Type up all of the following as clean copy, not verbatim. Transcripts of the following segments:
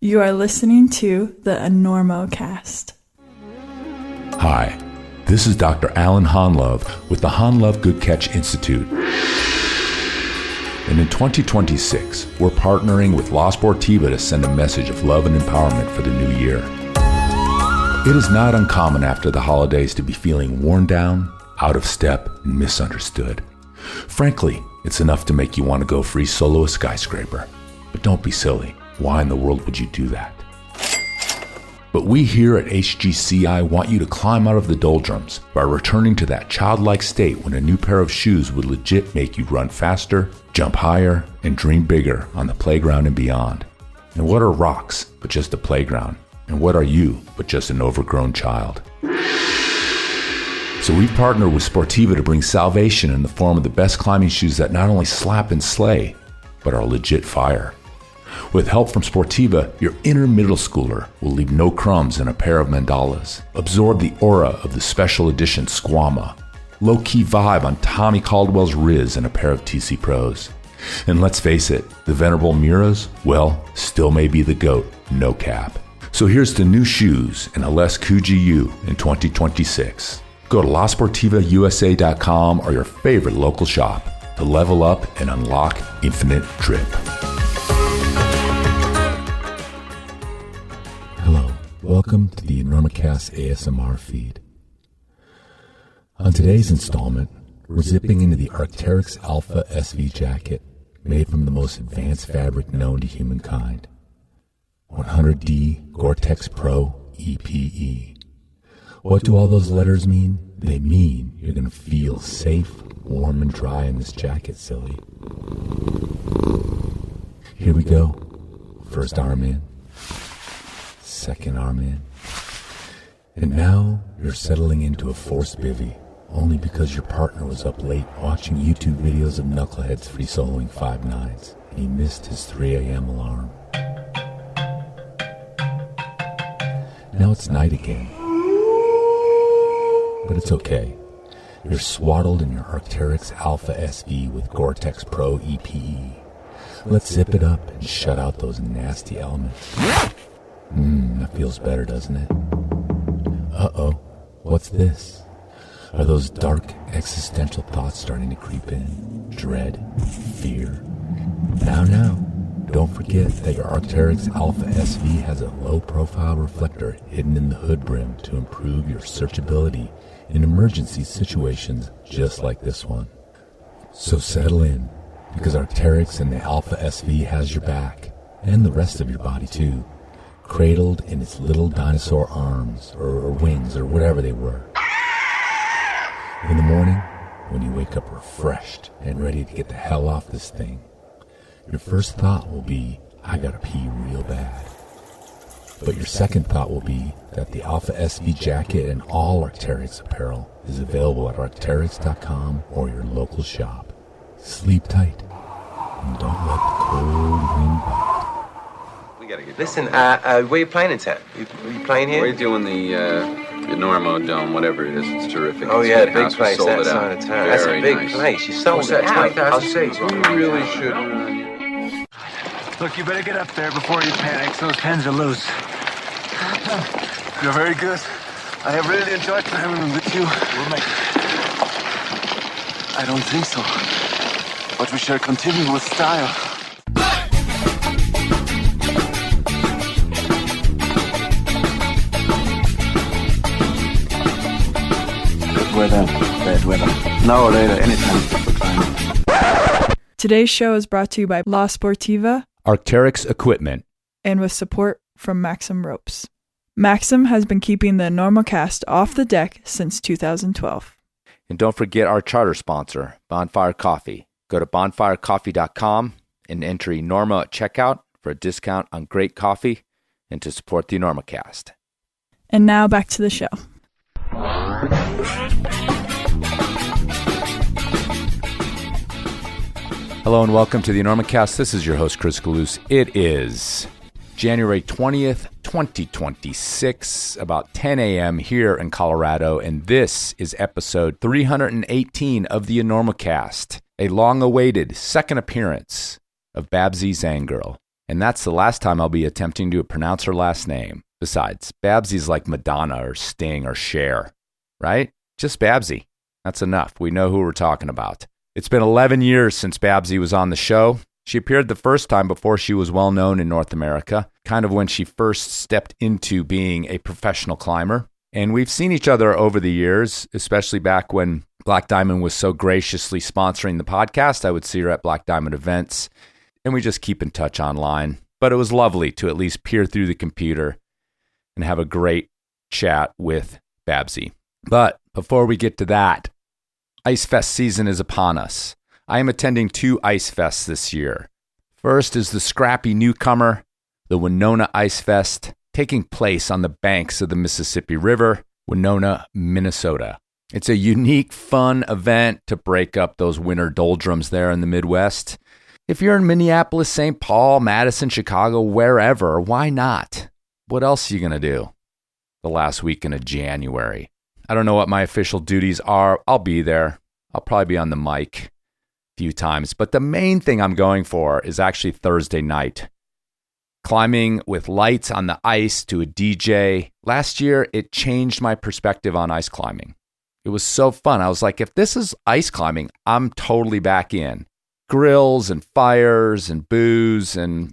You are listening to the Enormocast. Hi, this is Dr. Alan Honlove with the Honlove Good Catch Institute. And in 2026, we're partnering with La Sportiva to send a message of love and empowerment for the new year. It is not uncommon after the holidays to be feeling worn down, out of step, and misunderstood. Frankly, it's enough to make you want to go free solo a skyscraper. But don't be silly. Why in the world would you do that? But we here at HGCI want you to climb out of the doldrums by returning to that childlike state when a new pair of shoes would legit make you run faster, jump higher, and dream bigger on the playground and beyond. And what are rocks but just a playground? And what are you but just an overgrown child? So we partnered with Sportiva to bring salvation in the form of the best climbing shoes that not only slap and slay, but are legit fire. With help from Sportiva, your inner middle schooler will leave no crumbs in a pair of mandalas, absorb the aura of the special edition Squama, low-key vibe on Tommy Caldwell's Riz in a pair of TC Pros. And let's face it, the venerable Miras, well, still may be the GOAT, no cap. So here's to new shoes and a less Coogee you in 2026. Go to LaSportivaUSA.com or your favorite local shop to level up and unlock infinite drip. Hello, welcome to the Enormocast ASMR feed. On today's installment, we're zipping into the Arc'teryx Alpha SV jacket, made from the most advanced fabric known to humankind. 100D Gore-Tex Pro EPE. What do all those letters mean? They mean you're going to feel safe, warm, and dry in this jacket, silly. Here we go. First arm in. Second arm in. And now you're settling into a forced bivvy, only because your partner was up late watching YouTube videos of knuckleheads free soloing 5/9s, and he missed his 3 a.m. alarm. Now it's night again. But it's okay. You're swaddled in your Arc'teryx Alpha SV with Gore-Tex Pro EPE. Let's zip it up and shut out those nasty elements. That feels better, doesn't it? Uh-oh, what's this? Are those dark existential thoughts starting to creep in? Dread? Fear? Now, don't forget that your Arc'teryx Alpha SV has a low-profile reflector hidden in the hood brim to improve your searchability in emergency situations just like this one. So settle in, because Arc'teryx and the Alpha SV has your back, and the rest of your body too, cradled in its little dinosaur arms, or wings, or whatever they were. In the morning, when you wake up refreshed and ready to get the hell off this thing, your first thought will be, I gotta pee real bad. But your second thought will be that the Alpha SV jacket and all Arc'teryx apparel is available at Arc'teryx.com or your local shop. Sleep tight and don't let the cold wind bite. We gotta get Listen, where are you playing in town? You playing here? We're doing the Enormo Dome, whatever it is. It's terrific. Oh, It's yeah, big big house. place We sold it outside out. of town. That's a Very big nice. place. You sold What's it that, out. 20,000 seats? You really should. Look, you better get up there before you panic. Those pens are loose. You're very good. I have really enjoyed climbing with you. We'll make it. I don't think so. But we shall continue with style. Good weather, bad weather. Now or later, anytime for climbing. Today's show is brought to you by La Sportiva Arc'teryx Equipment. and with support from Maxim Ropes. Maxim has been keeping the Enormocast off the deck since 2012. And don't forget our charter sponsor, Bonfire Coffee. Go to bonfirecoffee.com and enter Enorma at checkout for a discount on great coffee and to support the Enormocast. And now back to the show. Hello and welcome to the Enormocast. This is your host, Chris Gallouse. It is January 20th, 2026, about 10 a.m. here in Colorado, and this is episode 318 of the Enormocast, a long-awaited second appearance of Babsi Zangerl. And that's the last time I'll be attempting to pronounce her last name. Besides, Babsi's like Madonna or Sting or Cher, right? Just Babsi. That's enough. We know who we're talking about. It's been 11 years since Babsi was on the show. She appeared the first time before she was well known in North America, kind of when she first stepped into being a professional climber. And we've seen each other over the years, especially back when Black Diamond was so graciously sponsoring the podcast. I would see her at Black Diamond events, and we just keep in touch online. But it was lovely to at least peer through the computer and have a great chat with Babsi. But before we get to that, Ice Fest season is upon us. I am attending 2 Ice Fests this year. First is the scrappy newcomer, the Winona Ice Fest, taking place on the banks of the Mississippi River, Winona, Minnesota. It's a unique, fun event to break up those winter doldrums there in the Midwest. If you're in Minneapolis, St. Paul, Madison, Chicago, wherever, why not? What else are you going to do the last weekend of January? I don't know what my official duties are. I'll be there. I'll probably be on the mic a few times. But the main thing I'm going for is actually Thursday night. Climbing with lights on the ice to a DJ. Last year, it changed my perspective on ice climbing. It was so fun. I was like, if this is ice climbing, I'm totally back in. Grills and fires and booze and,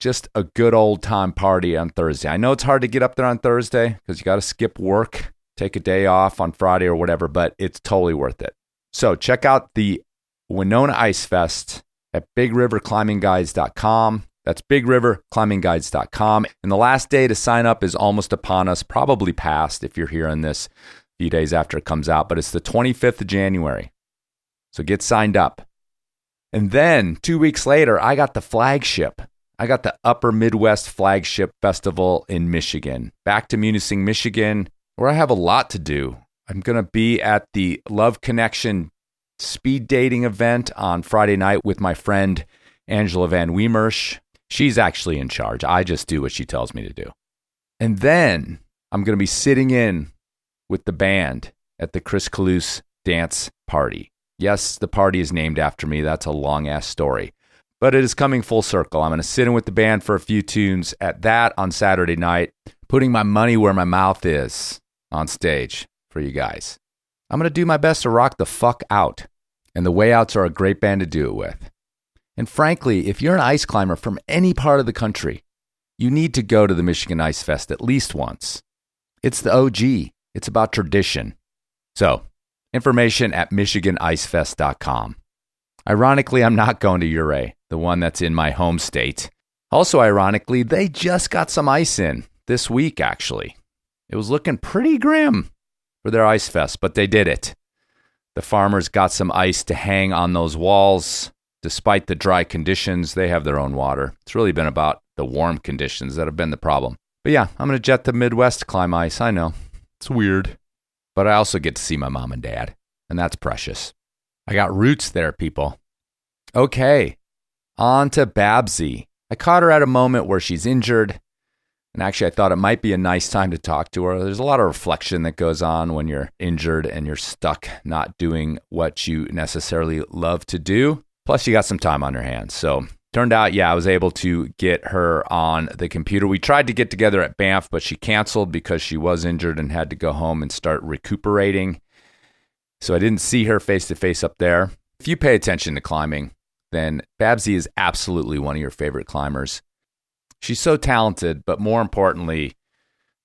just a good old time party on Thursday. I know it's hard to get up there on Thursday because you got to skip work, take a day off on Friday or whatever, but it's totally worth it. So check out the Winona Ice Fest at bigriverclimbingguides.com. That's bigriverclimbingguides.com. And the last day to sign up is almost upon us, probably past if you're hearing this a few days after it comes out, but it's the 25th of January. So get signed up. And then 2 weeks later, I got the flagship. I got the Upper Midwest Flagship Festival in Michigan. Back to Munising, Michigan, where I have a lot to do. I'm going to be at the Love Connection speed dating event on Friday night with my friend Angela Van Wiemersch. She's actually in charge. I just do what she tells me to do. And then I'm going to be sitting in with the band at the Chris Kalous dance party. Yes, the party is named after me. That's a long-ass story. But it is coming full circle. I'm going to sit in with the band for a few tunes at that on Saturday night, putting my money where my mouth is on stage for you guys. I'm going to do my best to rock the fuck out. And the Way Outs are a great band to do it with. And frankly, if you're an ice climber from any part of the country, you need to go to the Michigan Ice Fest at least once. It's the OG. It's about tradition. So, information at michiganicefest.com. Ironically, I'm not going to Ouray, the one that's in my home state. Also, ironically, they just got some ice in this week, actually. It was looking pretty grim for their ice fest, but they did it. The farmers got some ice to hang on those walls. Despite the dry conditions, they have their own water. It's really been about the warm conditions that have been the problem. But yeah, I'm going to jet to Midwest to climb ice. I know. It's weird. But I also get to see my mom and dad, and that's precious. I got roots there, people. Okay, on to Babsi. I caught her at a moment where she's injured, and actually I thought it might be a nice time to talk to her. There's a lot of reflection that goes on when you're injured and you're stuck not doing what you necessarily love to do. Plus, you got some time on your hands. So, turned out, I was able to get her on the computer. We tried to get together at Banff, but she canceled because she was injured and had to go home and start recuperating. So, I didn't see her face-to-face up there. If you pay attention to climbing, then Babsi is absolutely one of your favorite climbers. She's so talented, but more importantly,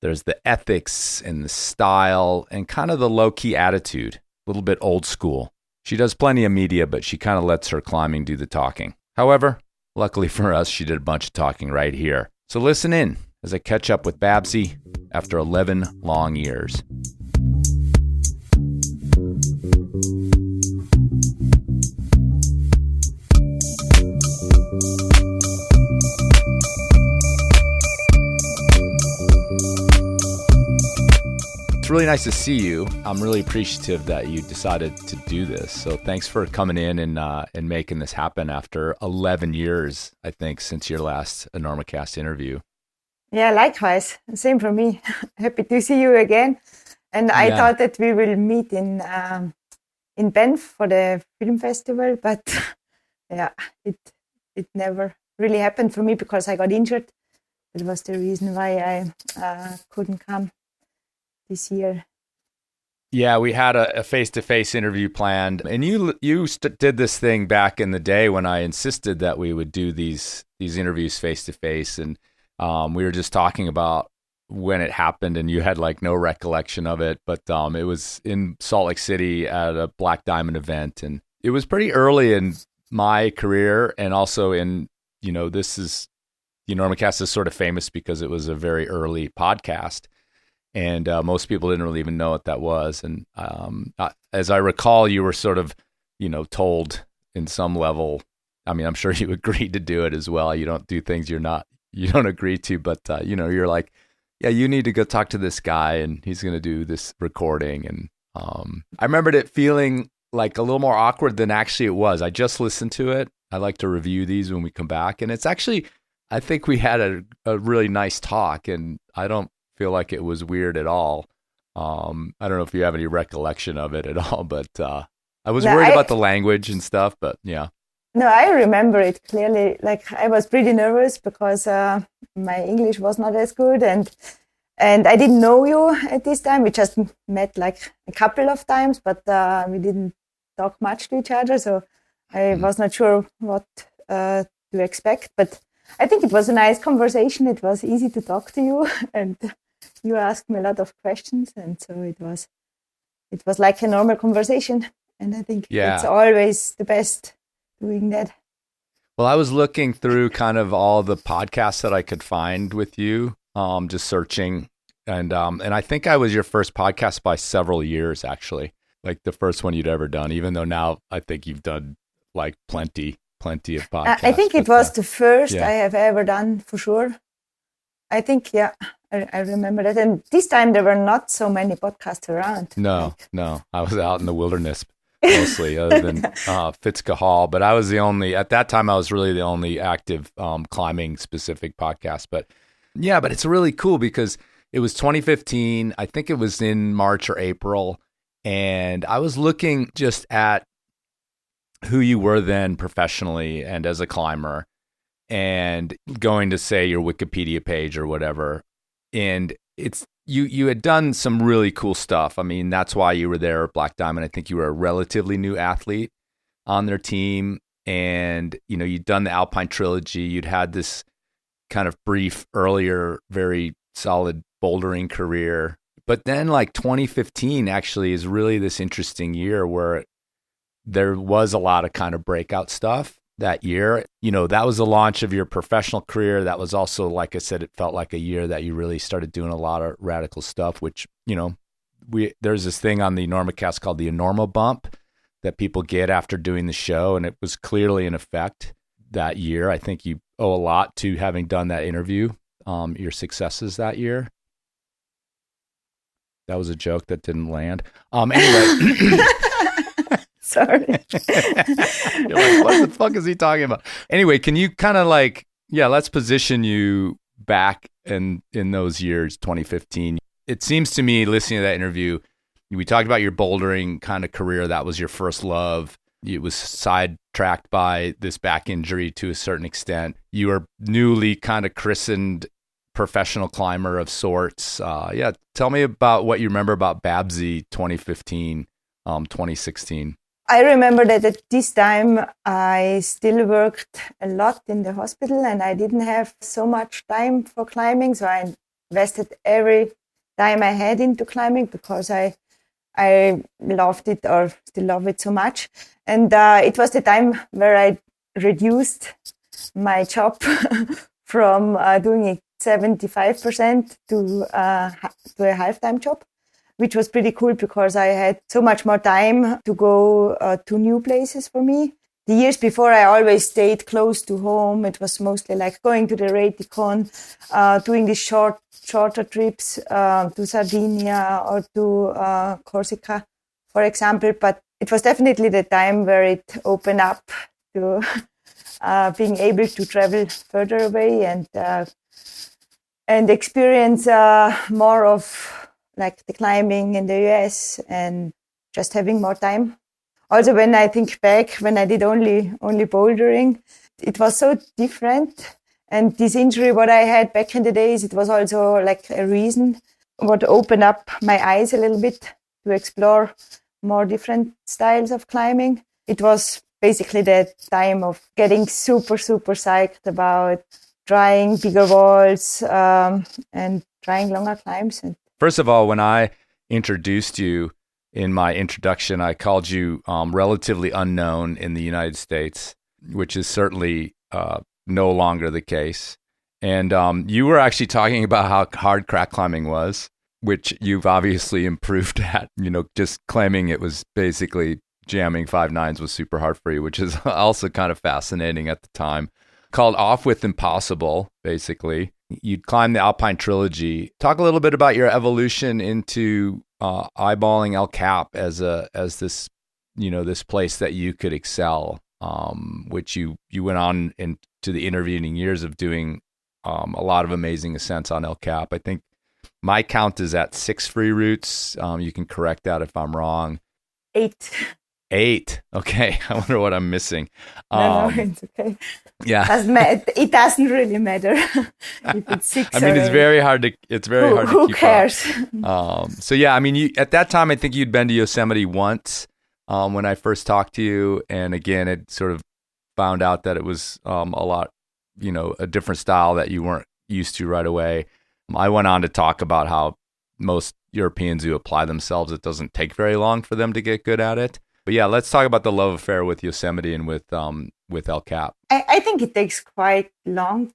there's the ethics and the style and kind of the low-key attitude, a little bit old school. She does plenty of media, but she kind of lets her climbing do the talking. However, luckily for us, she did a bunch of talking right here. So listen in as I catch up with Babsi after 11 long years. It's really nice to see you. I'm really appreciative that you decided to do this. So thanks for coming in and making this happen after 11 years, I think, since your last Enormocast interview. Yeah, likewise. Same for me. Happy to see you again. And I thought that we will meet in Banff for the film festival, but it never really happened for me because I got injured. That was the reason why I couldn't come this year. Yeah, we had a face-to-face interview planned, and you did this thing back in the day when I insisted that we would do these interviews face-to-face, and we were just talking about when it happened, and you had like no recollection of it, but it was in Salt Lake City at a Black Diamond event, and it was pretty early in my career, and also in, this is, the Enormocast is sort of famous because it was a very early podcast. And most people didn't really even know what that was. And as I recall, you were sort of, told in some level. I mean, I'm sure you agreed to do it as well. You don't do things you don't agree to, but you're like, yeah, you need to go talk to this guy, and he's going to do this recording. And I remembered it feeling like a little more awkward than actually it was. I just listened to it. I like to review these when we come back, and it's actually, I think we had a really nice talk, and I don't feel like it was weird at all. I don't know if you have any recollection of it at all, but I was worried about the language and stuff, but yeah. No, I remember it clearly. Like, I was pretty nervous because my English was not as good, and I didn't know you at this time. We just met like a couple of times, but we didn't talk much to each other, so I was not sure what to expect, but I think it was a nice conversation. It was easy to talk to you, and you asked me a lot of questions, and so it was like a normal conversation. And I think it's always the best doing that. Well, I was looking through kind of all the podcasts that I could find with you, just searching, and I think I was your first podcast by several years, actually, like the first one you'd ever done. Even though now I think you've done like plenty of podcasts. I think it was the first I have ever done, for sure. I think, I remember that. And this time there were not so many podcasts around. No. I was out in the wilderness mostly, other than Fitzcahall. But I was at that time, I was really the only active climbing specific podcast. But it's really cool because it was 2015. I think it was in March or April. And I was looking just at who you were then professionally and as a climber, and going to, say, your Wikipedia page or whatever. And it's you had done some really cool stuff. I mean, that's why you were there at Black Diamond. I think you were a relatively new athlete on their team. And, you'd done the Alpine Trilogy. You'd had this kind of brief earlier, very solid bouldering career. But then like 2015 actually is really this interesting year where there was a lot of kind of breakout stuff that year. That was the launch of your professional career. That was also, like I said, it felt like a year that you really started doing a lot of radical stuff, which, there's this thing on the Enormocast called the Enormo bump that people get after doing the show. And it was clearly in effect that year. I think you owe a lot to having done that interview, your successes that year. That was a joke that didn't land. Anyway. Sorry. You're like, what the fuck is he talking about? Anyway, can you kind of like, let's position you back in those years, 2015. It seems to me, listening to that interview, we talked about your bouldering kind of career. That was your first love. It was sidetracked by this back injury to a certain extent. You were newly kind of christened professional climber of sorts. Tell me about what you remember about Babsi 2015, 2016. I remember that at this time I still worked a lot in the hospital, and I didn't have so much time for climbing, so I invested every time I had into climbing because I loved it, or still love it so much. And it was the time where I reduced my job from doing it 75% to a half-time job, which was pretty cool because I had so much more time to go to new places for me. The years before, I always stayed close to home. It was mostly like going to the Ratikon, doing these shorter trips to Sardinia or to Corsica, for example. But it was definitely the time where it opened up to being able to travel further away and experience more of like the climbing in the US and just having more time. Also, when I think back, when I did only bouldering, it was so different. And this injury, what I had back in the days, it was also like a reason what opened up my eyes a little bit to explore more different styles of climbing. It was basically the time of getting super, super psyched about trying bigger walls and trying longer climbs. First of all, when I introduced you in my introduction, I called you relatively unknown in the United States, which is certainly no longer the case. And you were actually talking about how hard crack climbing was, which you've obviously improved at, just claiming it was basically jamming 5.9s was super hard for you, which is also kind of fascinating at the time. Called Off With Impossible, basically. You'd climb the Alpine Trilogy. Talk a little bit about your evolution into eyeballing El Cap as this, this place that you could excel, which you went on into the intervening years of doing a lot of amazing ascents on El Cap. I think my count is at 6 free routes. You can correct that if I'm wrong. 8. Okay. I wonder what I'm missing. No, it's okay. Yeah. It doesn't really matter if it's 6 I mean, it's very hard to keep up. Who cares? So yeah, I mean, at that time, I think you'd been to Yosemite once when I first talked to you. And again, it sort of found out that it was a lot, a different style that you weren't used to right away. I went on to talk about how most Europeans who apply themselves, it doesn't take very long for them to get good at it. But yeah, let's talk about the love affair with Yosemite and with El Cap. I think it takes quite long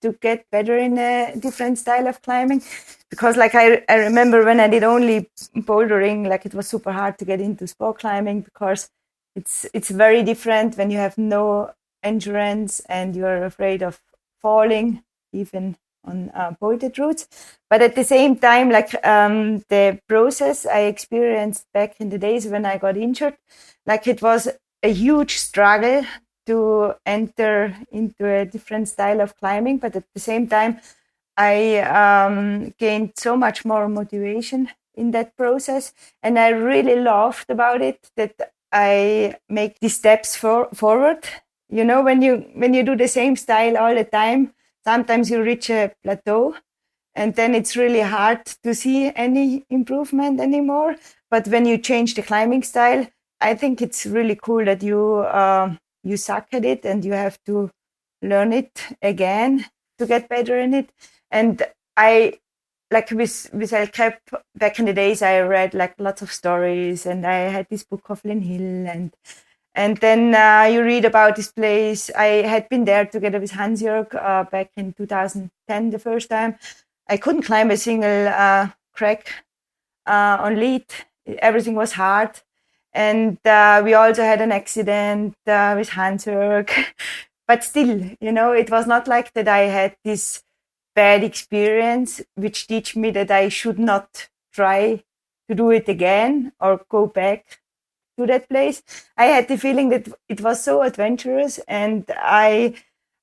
to get better in a different style of climbing, because like I remember when I did only bouldering, like it was super hard to get into sport climbing because it's very different when you have no endurance and you're afraid of falling, even on pointed routes. But at the same time, like the process I experienced back in the days when I got injured, like it was a huge struggle to enter into a different style of climbing. But at the same time, I gained so much more motivation in that process. And I really loved about it that I make these steps forward. When you do the same style all the time, sometimes you reach a plateau and then it's really hard to see any improvement anymore. But when you change the climbing style, I think it's really cool that you suck at it and you have to learn it again to get better in it. And I, like with El Cap, back in the days, I read like lots of stories and I had this book of Lynn Hill and then you read about this place. I had been there together with Hans-Jörg back in 2010 the first time. I couldn't climb a single crack on lead. Everything was hard. And we also had an accident with Hans-Jörg. But still, it was not like that I had this bad experience, which teach me that I should not try to do it again or go back to that place. I had the feeling that it was so adventurous, and I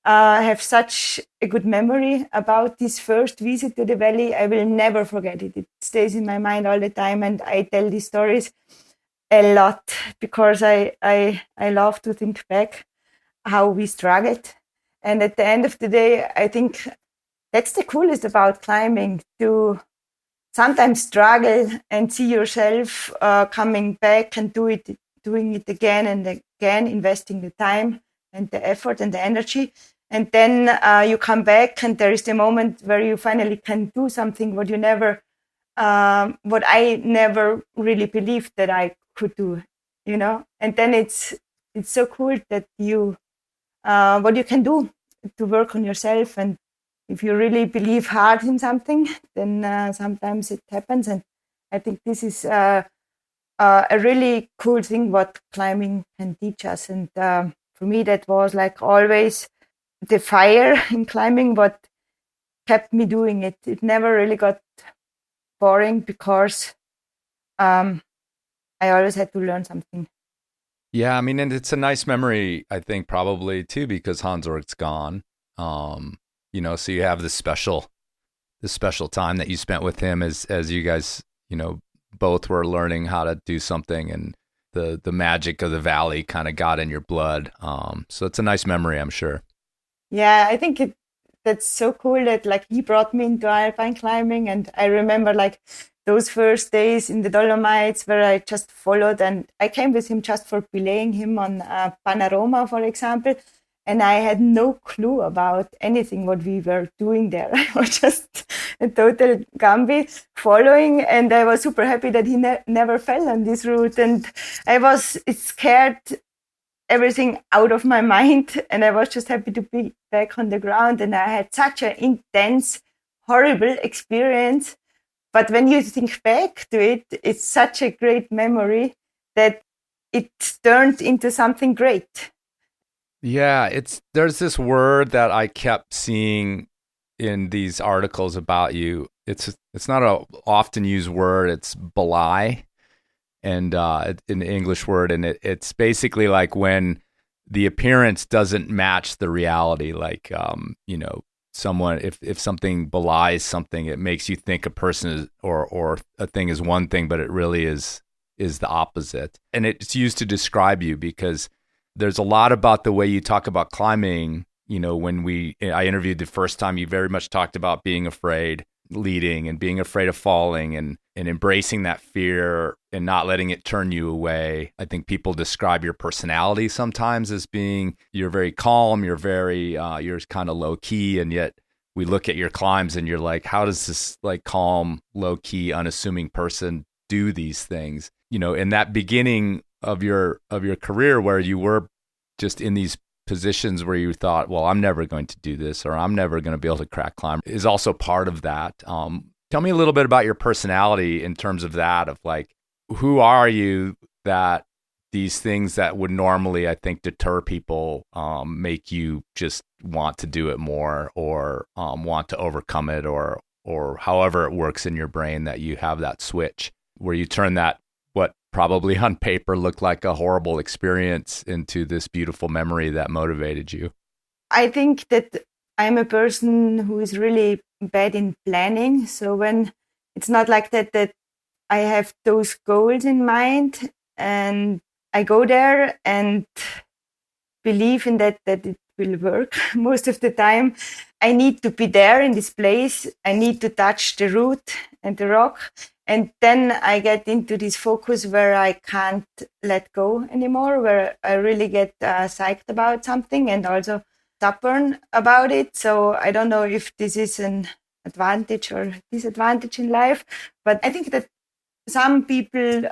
have such a good memory about this first visit to the valley. I will never forget it. It stays in my mind all the time, and I tell these stories a lot because I love to think back how we struggled. And at the end of the day, I think that's the coolest about climbing, to sometimes struggle and see yourself coming back and doing it again and again, investing the time and the effort and the energy. And then you come back and there is the moment where you finally can do something what I never really believed that I could do, And then it's so cool that what you can do to work on yourself. And if you really believe hard in something, then sometimes it happens. And I think this is a really cool thing what climbing can teach us. And for me, that was like always the fire in climbing what kept me doing it. It never really got boring because I always had to learn something. Yeah, I mean, and it's a nice memory, I think, probably too, because Hans-Jörg's gone. So you have this special time that you spent with him as you guys, both were learning how to do something, and the magic of the valley kind of got in your blood. So it's a nice memory, I'm sure. Yeah, I think that's so cool that like he brought me into alpine climbing, and I remember like those first days in the Dolomites where I just followed, and I came with him just for belaying him on Panorama, for example, and I had no clue about anything what we were doing there. I was just a total Gambi following, and I was super happy that he never fell on this route, and I was scared everything out of my mind, and I was just happy to be back on the ground, and I had such an intense, horrible experience. But when you think back to it, it's such a great memory that it turned into something great. Yeah, there's this word that I kept seeing in these articles about you. It's not a often used word. It's belie, and an English word, and it's basically like when the appearance doesn't match the reality. Like someone, if something belies something, it makes you think a person is, or a thing is one thing, but it really is the opposite. And it's used to describe you because there's a lot about the way you talk about climbing. When I interviewed the first time, you very much talked about being afraid, leading, and being afraid of falling, and embracing that fear and not letting it turn you away. I think people describe your personality sometimes as being, you're very calm, you're kind of low key, and yet we look at your climbs and you're like, how does this like calm, low key, unassuming person do these things? In that beginning of your career where you were just in these positions where you thought, well, I'm never going to do this, or I'm never going to be able to crack climb, is also part of that. Tell me a little bit about your personality in terms of that, of like, who are you that these things that would normally, I think, deter people, make you just want to do it more, or want to overcome it, or however it works in your brain that you have that switch where you turn that, what probably on paper looked like a horrible experience, into this beautiful memory that motivated you? I think that I'm a person who is really bad in planning. So when it's not like that I have those goals in mind and I go there and believe in that it will work most of the time. I need to be there in this place. I need to touch the root and the rock. And then I get into this focus where I can't let go anymore, where I really get psyched about something and also stubborn about it. So I don't know if this is an advantage or disadvantage in life, but I think that some people,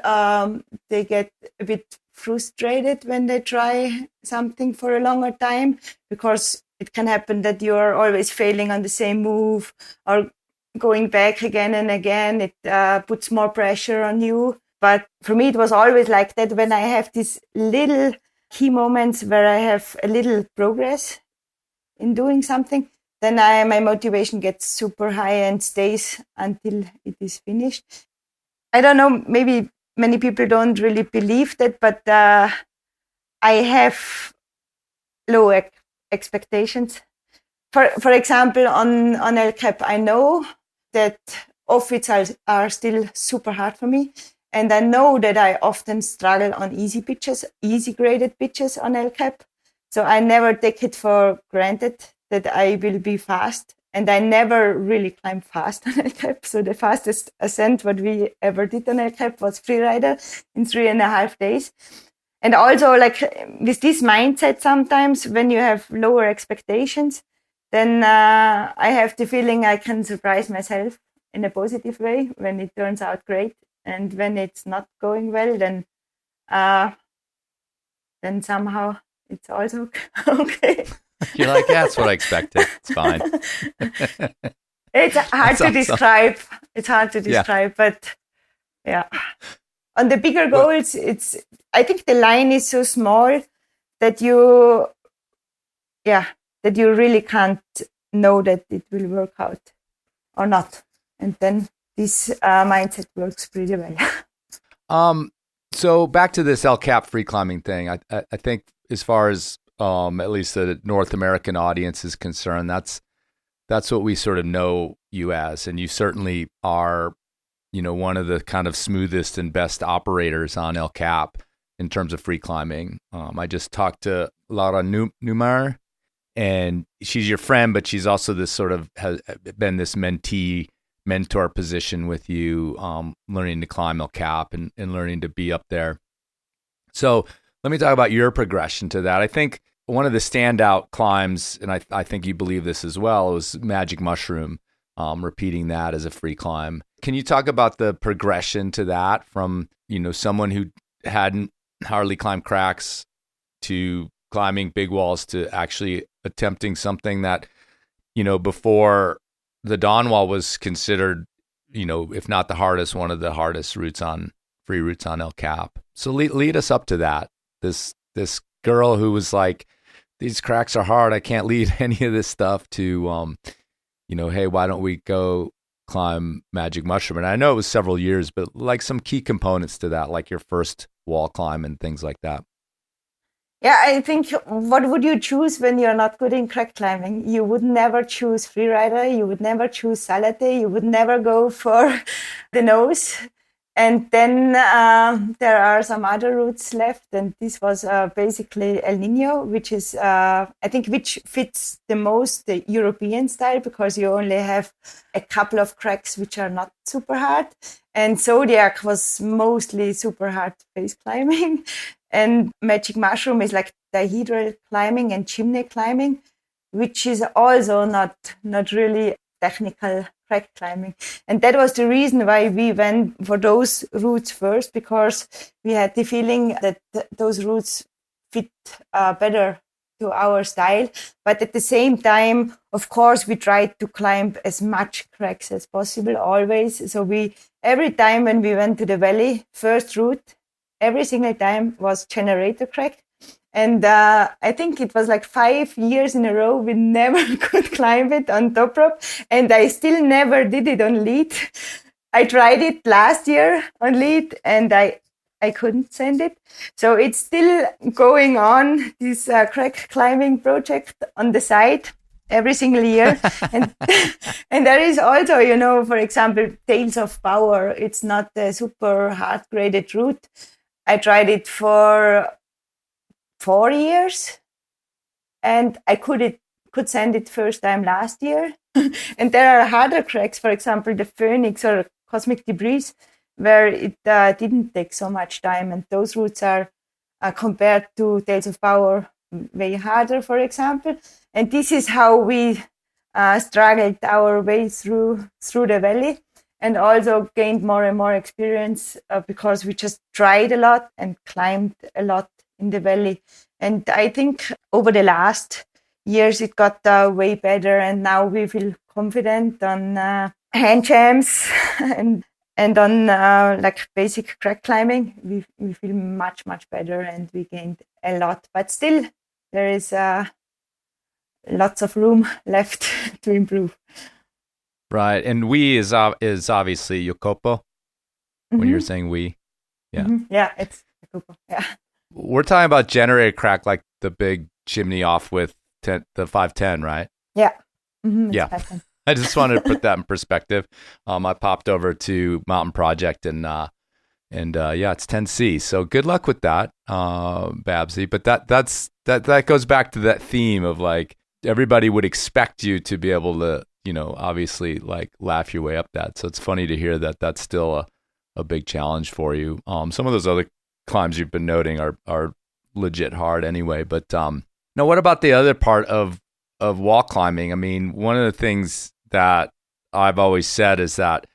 they get a bit frustrated when they try something for a longer time, because it can happen that you're always failing on the same move or going back again and again. It puts more pressure on you. But for me, it was always like that. When I have these little key moments where I have a little progress in doing something, then my motivation gets super high and stays until it is finished. I don't know, maybe many people don't really believe that, but I have low expectations. For example, on El Cap, I know that off-fits are still super hard for me. And I know that I often struggle on easy graded pitches on El Cap. So I never take it for granted that I will be fast. And I never really climb fast on El Cap. So the fastest ascent what we ever did on El Cap was freerider in 3.5 days. And also, like, with this mindset, sometimes when you have lower expectations, then I have the feeling I can surprise myself in a positive way when it turns out great. And when it's not going well, then somehow it's also okay. You're like, yeah, that's what I expected. It's fine. It's hard to describe. It's hard to describe, but yeah. On the bigger goals, I think the line is so small that you really can't know that it will work out or not. And then this mindset works pretty well. So back to this El Cap free climbing thing. I think as far as at least the North American audience is concerned, that's what we sort of know you as, and you certainly are, one of the kind of smoothest and best operators on El Cap in terms of free climbing. I just talked to Laura Numar, and she's your friend, but she's also this sort of has been this mentor position with you, learning to climb El Cap and learning to be up there. So let me talk about your progression to that. I think one of the standout climbs, and I think you believe this as well, was Magic Mushroom, repeating that as a free climb. Can you talk about the progression to that from, someone who hadn't hardly climbed cracks to climbing big walls to actually attempting something that, before the Dawn Wall was considered, if not the hardest, one of the hardest free routes on El Cap. So lead us up to that. This girl who was like, these cracks are hard, I can't lead any of this stuff, to, hey, why don't we go climb Magic Mushroom? And I know it was several years, but like some key components to that, like your first wall climb and things like that. Yeah, I think what would you choose when you're not good in crack climbing? You would never choose freerider, you would never choose salate, you would never go for the nose. And then there are some other routes left, and this was basically El Nino, which is, which fits the most the European style, because you only have a couple of cracks which are not super hard. And Zodiac was mostly super hard face climbing. And Magic Mushroom is like dihedral climbing and chimney climbing, which is also not really technical crack climbing. And that was the reason why we went for those routes first, because we had the feeling that those routes fit better to our style. But at the same time, of course, we tried to climb as much cracks as possible always. So every time when we went to the valley, first route, every single time was generator crack. And I think it was like 5 years in a row we never could climb it on top rope. And I still never did it on lead. I tried it last year on lead and I couldn't send it. So it's still going on, this crack climbing project on the side every single year. and there is also, for example, Tales of Power. It's not a super hard graded route. I tried it for 4 years and I could send it first time last year. And there are harder cracks, for example, the Phoenix or Cosmic Debris, where it didn't take so much time. And those routes are compared to Tales of Power way harder, for example. And this is how we struggled our way through the valley. And also gained more and more experience because we just tried a lot and climbed a lot in the valley. And I think over the last years it got way better, and now we feel confident on hand jams and on like basic crack climbing. We feel much better, and we gained a lot. But still, there is lots of room left to improve. Right, and we is obviously Yokopo. When you're saying we, yeah, yeah, it's Yokopo. Yeah, we're talking about generator crack, like the big chimney off with the 510, right? Yeah, yeah. I just wanted to put that in perspective. I popped over to Mountain Project and yeah, it's 10C. So good luck with that, Babsi. But that goes back to that theme of like everybody would expect you to be able to, obviously like laugh your way up that. So it's funny to hear that that's still a big challenge for you. Some of those other climbs you've been noting are legit hard anyway. But now what about the other part of wall climbing? I mean, one of the things that I've always said is that,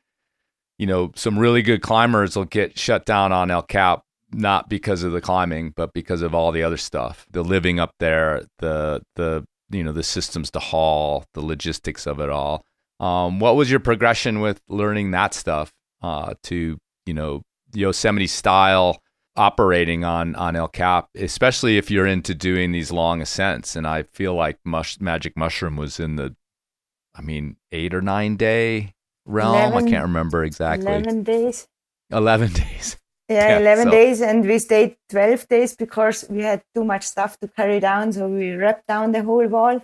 some really good climbers will get shut down on El Cap, not because of the climbing, but because of all the other stuff, the living up there, the systems to haul, the logistics of it all. What was your progression with learning that stuff to, Yosemite style operating on El Cap, especially if you're into doing these long ascents? And I feel like Magic Mushroom was in the, 8 or 9 day realm. I can't remember exactly. 11 days. 11 days. Yeah, 11 days, and we stayed 12 days because we had too much stuff to carry down. So we wrapped down the whole wall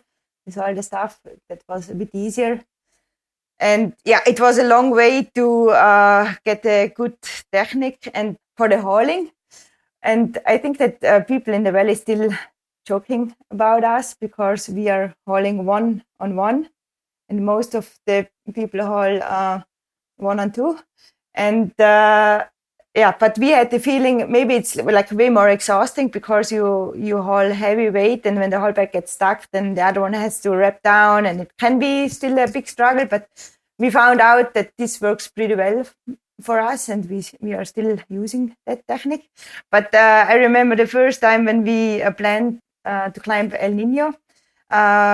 with all the stuff. That was a bit easier. And yeah, it was a long way to get a good technique and for the hauling. And I think that people in the valley still joking about us because we are hauling 1-on-1, and most of the people haul 1-on-2. And but we had the feeling maybe it's like way more exhausting because you haul heavy weight, and when the haul bag gets stuck, then the other one has to wrap down, and it can be still a big struggle. But we found out that this works pretty well for us, and we are still using that technique. But I remember the first time when we planned to climb El Nino.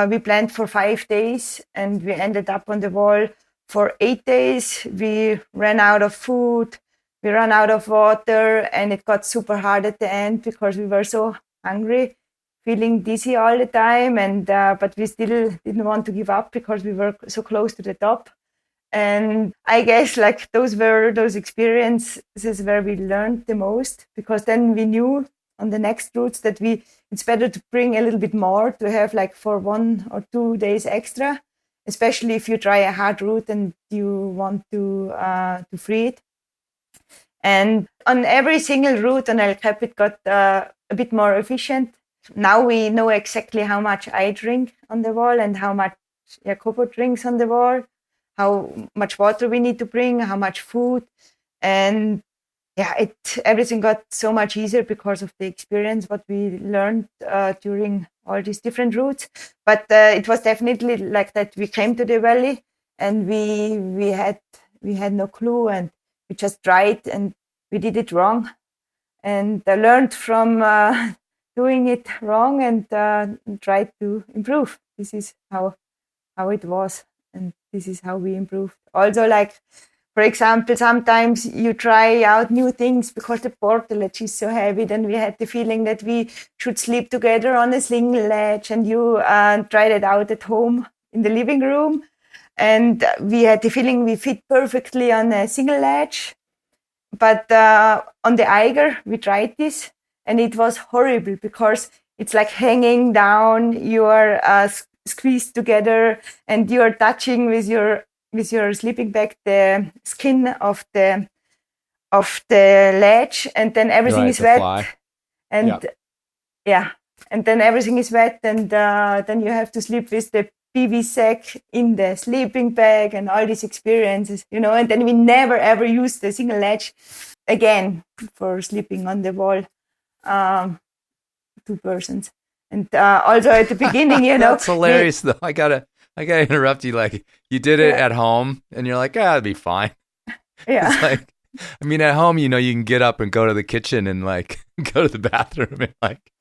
We planned for 5 days, and we ended up on the wall for 8 days. We ran out of food, we ran out of water, and it got super hard at the end because we were so hungry, feeling dizzy all the time. And but we still didn't want to give up because we were so close to the top. And I guess like those were those experiences where we learned the most, because then we knew on the next routes that it's better to bring a little bit more, to have like for 1 or 2 days extra, especially if you try a hard route and you want to free it. And on every single route on El Cap, it got a bit more efficient. Now we know exactly how much I drink on the wall and how much Jacopo drinks on the wall, how much water we need to bring, how much food. And everything got so much easier because of the experience, what we learned during all these different routes. But it was definitely like that. We came to the valley and we had no clue, and we just tried and we did it wrong. And I learned from doing it wrong and tried to improve. This is how it was, and this is how we improved. Also, like, for example, sometimes you try out new things because the portalage is so heavy. Then we had the feeling that we should sleep together on a single ledge, and you tried it out at home in the living room. And we had the feeling we fit perfectly on a single ledge. But on the Eiger, we tried this, and it was horrible because it's like hanging down. You are squeezed together, and you are touching with your sleeping bag the skin of the ledge, and then everything is wet. Fly. And and then everything is wet, and then you have to sleep with the PV sack in the sleeping bag and all these experiences, and then we never ever used the single ledge again for sleeping on the wall, 2 persons. And also at the beginning, That's hilarious though. I gotta interrupt you. Like, you did it at home and you're like, it'll be fine. Yeah. It's like, I mean, at home, you can get up and go to the kitchen and like go to the bathroom and like,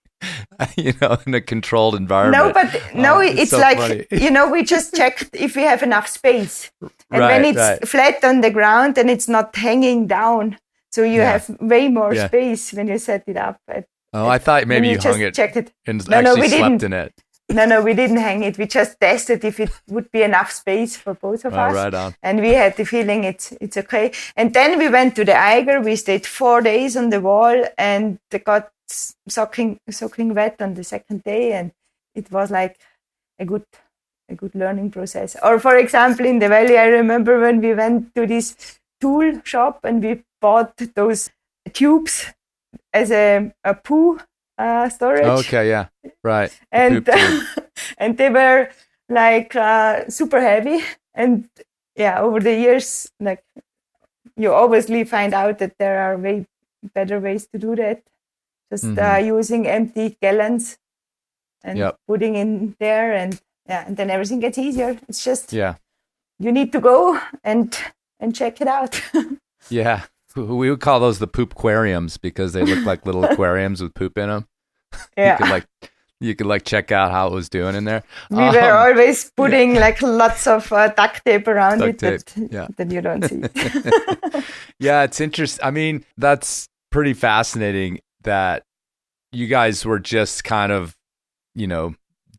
in a controlled environment. It's so like, funny. We just checked if we have enough space. And when it's flat on the ground and it's not hanging down, so you have way more space when you set it up. I thought maybe you hung it checked it and actually slept in it. No, we didn't hang it. We just tested if it would be enough space for both of us. Right on. And we had the feeling it's okay. And then we went to the Eiger. We stayed 4 days on the wall, and it got soaking wet on the second day. And it was like a good learning process. Or for example, in the valley, I remember when we went to this tool shop and we bought those tubes as a poo storage. Okay, yeah, right. And and they were like super heavy. And over the years, like, you obviously find out that there are way better ways to do that. Just using empty gallons and putting in there, and then everything gets easier. It's just you need to go and check it out. Yeah. We would call those the poop aquariums because they look like little aquariums with poop in them. Yeah. You could check out how it was doing in there. We were always putting like lots of duct tape around that you don't see. Yeah, it's interesting. I mean, that's pretty fascinating that you guys were just kind of,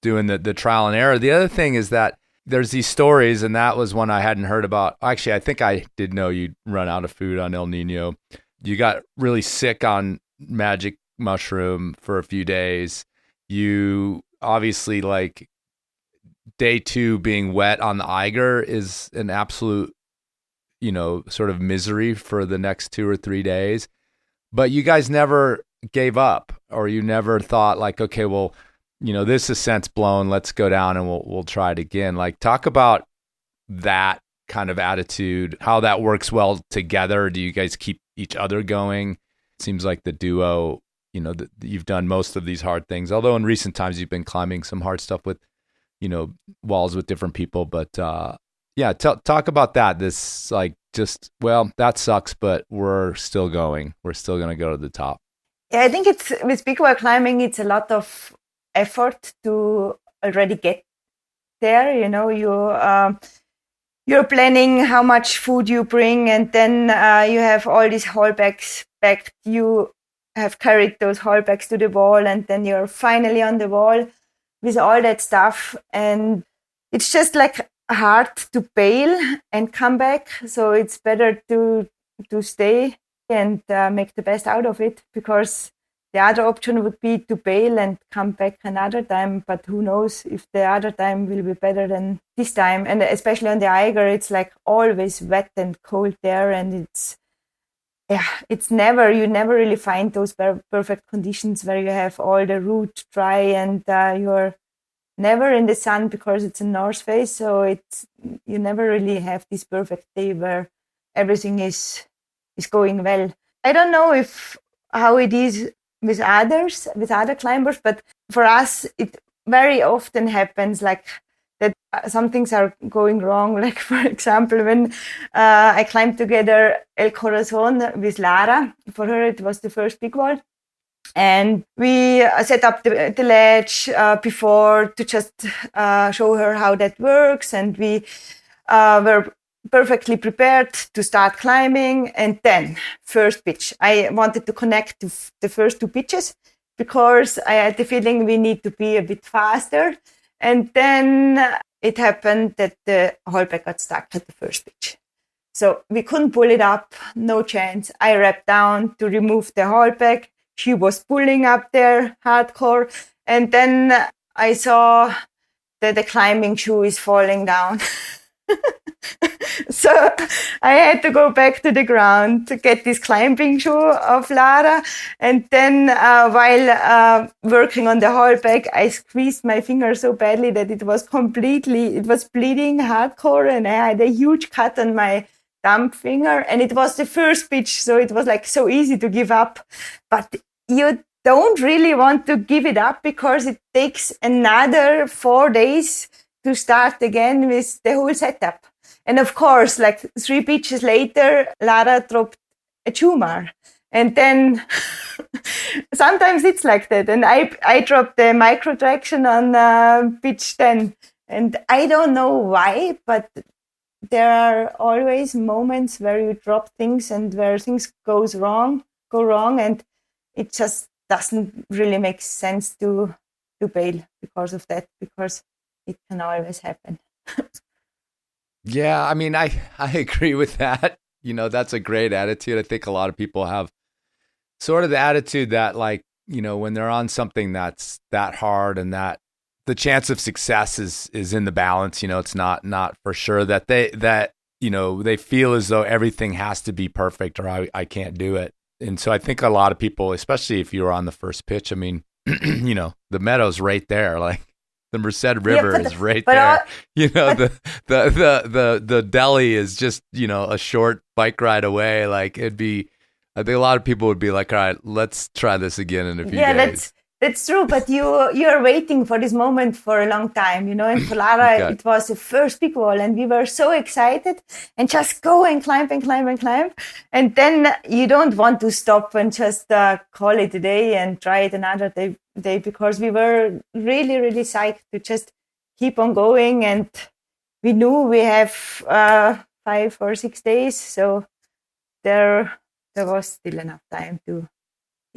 doing the trial and error. The other thing is that there's these stories, and that was one I hadn't heard about. Actually, I think I did know you'd run out of food on El Nino. You got really sick on magic mushroom for a few days. You obviously, like, day 2 being wet on the Eiger is an absolute, sort of misery for the next 2 or 3 days. But you guys never gave up, or you never thought like, okay, well, this ascent's blown. Let's go down and we'll try it again. Like, talk about that kind of attitude, how that works well together. Do you guys keep each other going? It seems like the duo, you've done most of these hard things, although in recent times you've been climbing some hard stuff with, walls with different people. But talk about that. This that sucks, but we're still going. We're still going to go to the top. Yeah, I think it's with big wall climbing, it's a lot of effort to already get there. You're planning how much food you bring, and then you have all these haul bags packed. You have carried those haul bags to the wall, and then you're finally on the wall with all that stuff. And it's just like hard to bail and come back. So it's better to stay and make the best out of it, because the other option would be to bail and come back another time, but who knows if the other time will be better than this time. And especially on the Eiger, it's like always wet and cold there, and you never really find those perfect conditions where you have all the route dry and you're never in the sun because it's a north face. So you never really have this perfect day where everything is going well. I don't know how it is with other climbers, but for us, it very often happens like that some things are going wrong. Like, for example, when I climbed together El Corazon with Lara, for her it was the first big wall, and we set up the ledge before to just show her how that works, and we were perfectly prepared to start climbing. And then first pitch, I wanted to connect to the first two pitches because I had the feeling we need to be a bit faster. And then it happened that the haulback got stuck at the first pitch. So we couldn't pull it up, no chance. I wrapped down to remove the haulback. She was pulling up there hardcore. And then I saw that the climbing shoe is falling down. So I had to go back to the ground to get this climbing shoe of Lara. And then while working on the haulback, I squeezed my finger so badly that it was bleeding hardcore, and I had a huge cut on my thumb finger. And it was the first pitch, so it was like so easy to give up. But you don't really want to give it up because it takes another 4 days to start again with the whole setup. And of course, like 3 pitches later, Lara dropped a tumor. And then sometimes it's like that. And I dropped the micro traction on pitch 10. And I don't know why, but there are always moments where you drop things and where things go wrong, and it just doesn't really make sense to bail because of that, because it can always happen. Yeah, I mean, I agree with that. That's a great attitude. I think a lot of people have sort of the attitude that, like, when they're on something that's that hard and that the chance of success is in the balance, it's not for sure that they feel as though everything has to be perfect or I can't do it. And so I think a lot of people, especially if you're on the first pitch, I mean, the meadow's right there, like, the Merced River is right there. The deli is just, a short bike ride away. Like, I think a lot of people would be like, all right, let's try this again in a few days. That's true. But you're waiting for this moment for a long time, and for Lara, okay. It was the first big wall and we were so excited and just go and climb and climb and climb. And then you don't want to stop and just call it a day and try it another day, because we were really, really psyched to just keep on going. And we knew we have 5 or 6 days. So there was still enough time to,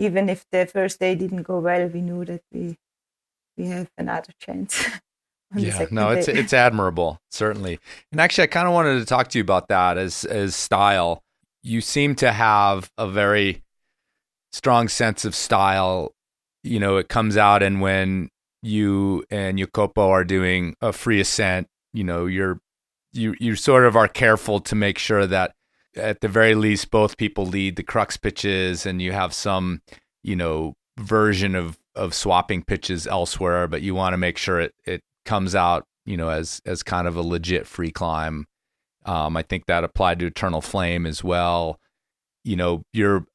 even if the first day didn't go well, we knew that we have another chance. It's admirable, certainly. And actually, I kind of wanted to talk to you about that as style. You seem to have a very strong sense of style. It comes out, and when you and Jacopo are doing a free ascent, you sort of are careful to make sure that at the very least both people lead the crux pitches, and you have some, version of of swapping pitches elsewhere, but you want to make sure it comes out, as kind of a legit free climb. I think that applied to Eternal Flame as well. You're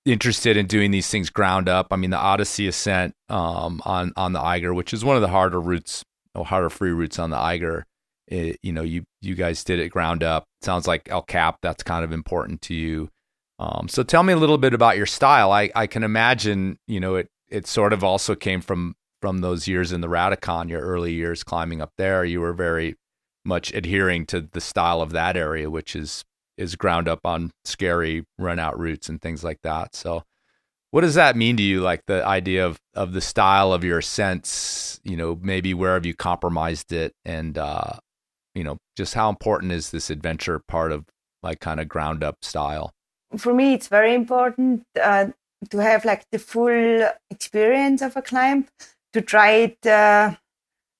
interested in doing these things ground up. I mean, the Odyssey ascent on the Eiger, which is one of the harder free routes on the Eiger. You guys did it ground up. Sounds like El Cap, that's kind of important to you. So tell me a little bit about your style. I can imagine, it sort of also came from those years in the Radicon, your early years climbing up there. You were very much adhering to the style of that area, which is ground up on scary run out routes and things like that. So what does that mean to you? Like the idea of the style of your ascents, maybe where have you compromised it? And, just how important is this adventure part of like kind of ground up style? For me, it's very important to have like the full experience of a climb, to try it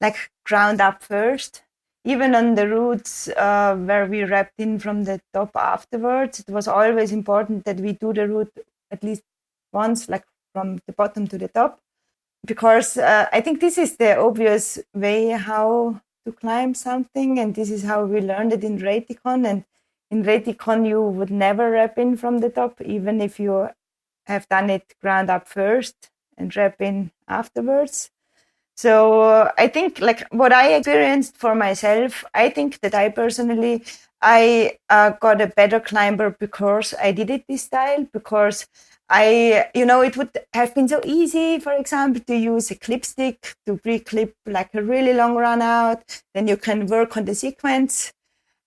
like ground up first. Even on the routes where we wrapped in from the top afterwards, it was always important that we do the route at least once, like from the bottom to the top, because I think this is the obvious way how to climb something, and this is how we learned it in Retikon. And in Retikon, you would never wrap in from the top, even if you have done it ground up first and wrap in afterwards. So I think like what I experienced for myself, I think that I personally, I got a better climber because I did it this style, because it would have been so easy, for example, to use a clip stick to pre-clip like a really long run out. Then you can work on the sequence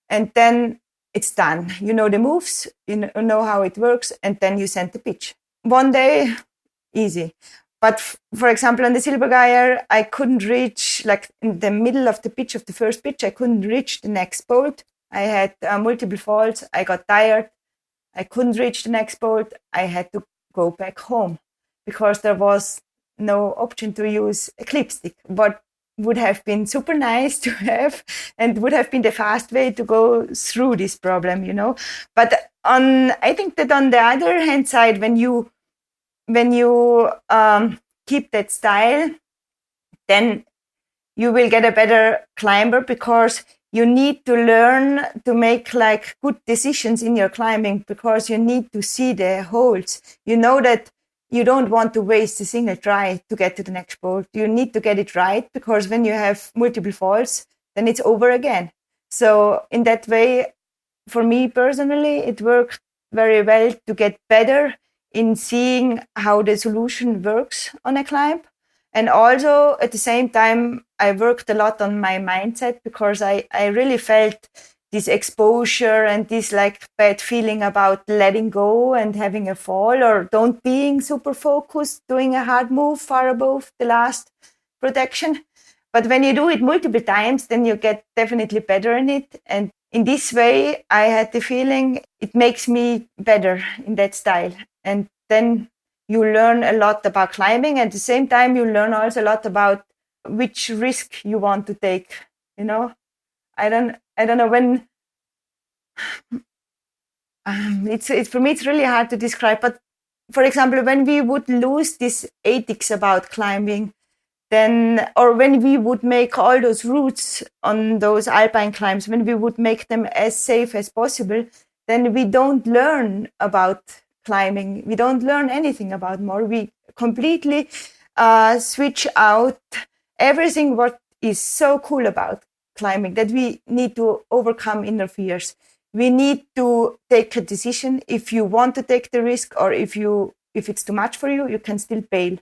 and then it's done. You know the moves, you know how it works, and then you send the pitch. One day, easy. But for example, on the Silbergeier, I couldn't reach, like in the middle of the pitch of the first pitch, I couldn't reach the next bolt. I had multiple falls. I got tired. I couldn't reach the next bolt. I had to go back home because there was no option to use a clip stick. What would have been super nice to have and would have been the fast way to go through this problem, But I think that on the other hand side, when you keep that style, then you will get a better climber, because you need to learn to make like good decisions in your climbing, because you need to see the holes. You know that you don't want to waste a single try to get to the next bolt. You need to get it right, because when you have multiple falls, then it's over again. So in that way, for me personally, it worked very well to get better in seeing how the solution works on a climb. And also at the same time, I worked a lot on my mindset, because I really felt this exposure and this like bad feeling about letting go and having a fall, or don't being super focused, doing a hard move far above the last protection. But when you do it multiple times, then you get definitely better in it. And in this way, I had the feeling it makes me better in that style. And then you learn a lot about climbing. At the same time, you learn also a lot about which risk you want to take. I don't know when. It's for me, it's really hard to describe. But for example, when we would lose this ethics about climbing, then, or when we would make all those routes on those alpine climbs, when we would make them as safe as possible, then we don't learn about climbing. We don't learn anything about more. We completely switch out everything what is so cool about climbing, that we need to overcome inner fears. We need to take a decision. If you want to take the risk, or if it's too much for you, you can still bail.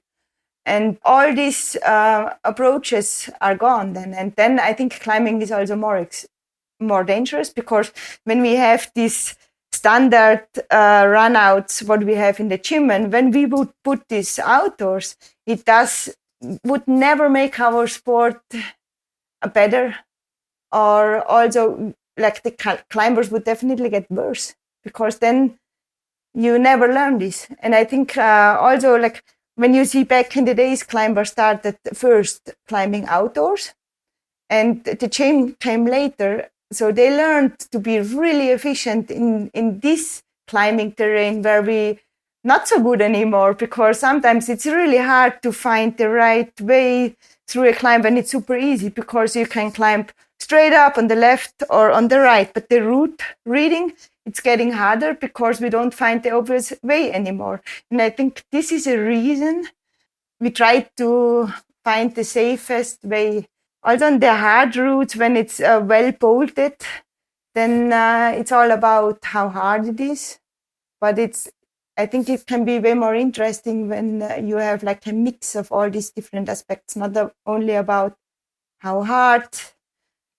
And all these approaches are gone then. And then I think climbing is also more dangerous, because when we have these standard runouts, what we have in the gym, and when we would put this outdoors, would never make our sport better, or also like the climbers would definitely get worse, because then you never learn this. And I think also like when you see back in the days, climbers started first climbing outdoors, and the gym came later. So they learned to be really efficient in this climbing terrain where we not so good anymore, because sometimes it's really hard to find the right way through a climb when it's super easy, because you can climb straight up on the left or on the right, but the route reading, it's getting harder because we don't find the obvious way anymore. And I think this is a reason we try to find the safest way. Also on the hard routes, when it's well bolted, then it's all about how hard it is. But I think it can be way more interesting when you have like a mix of all these different aspects, not only about how hard.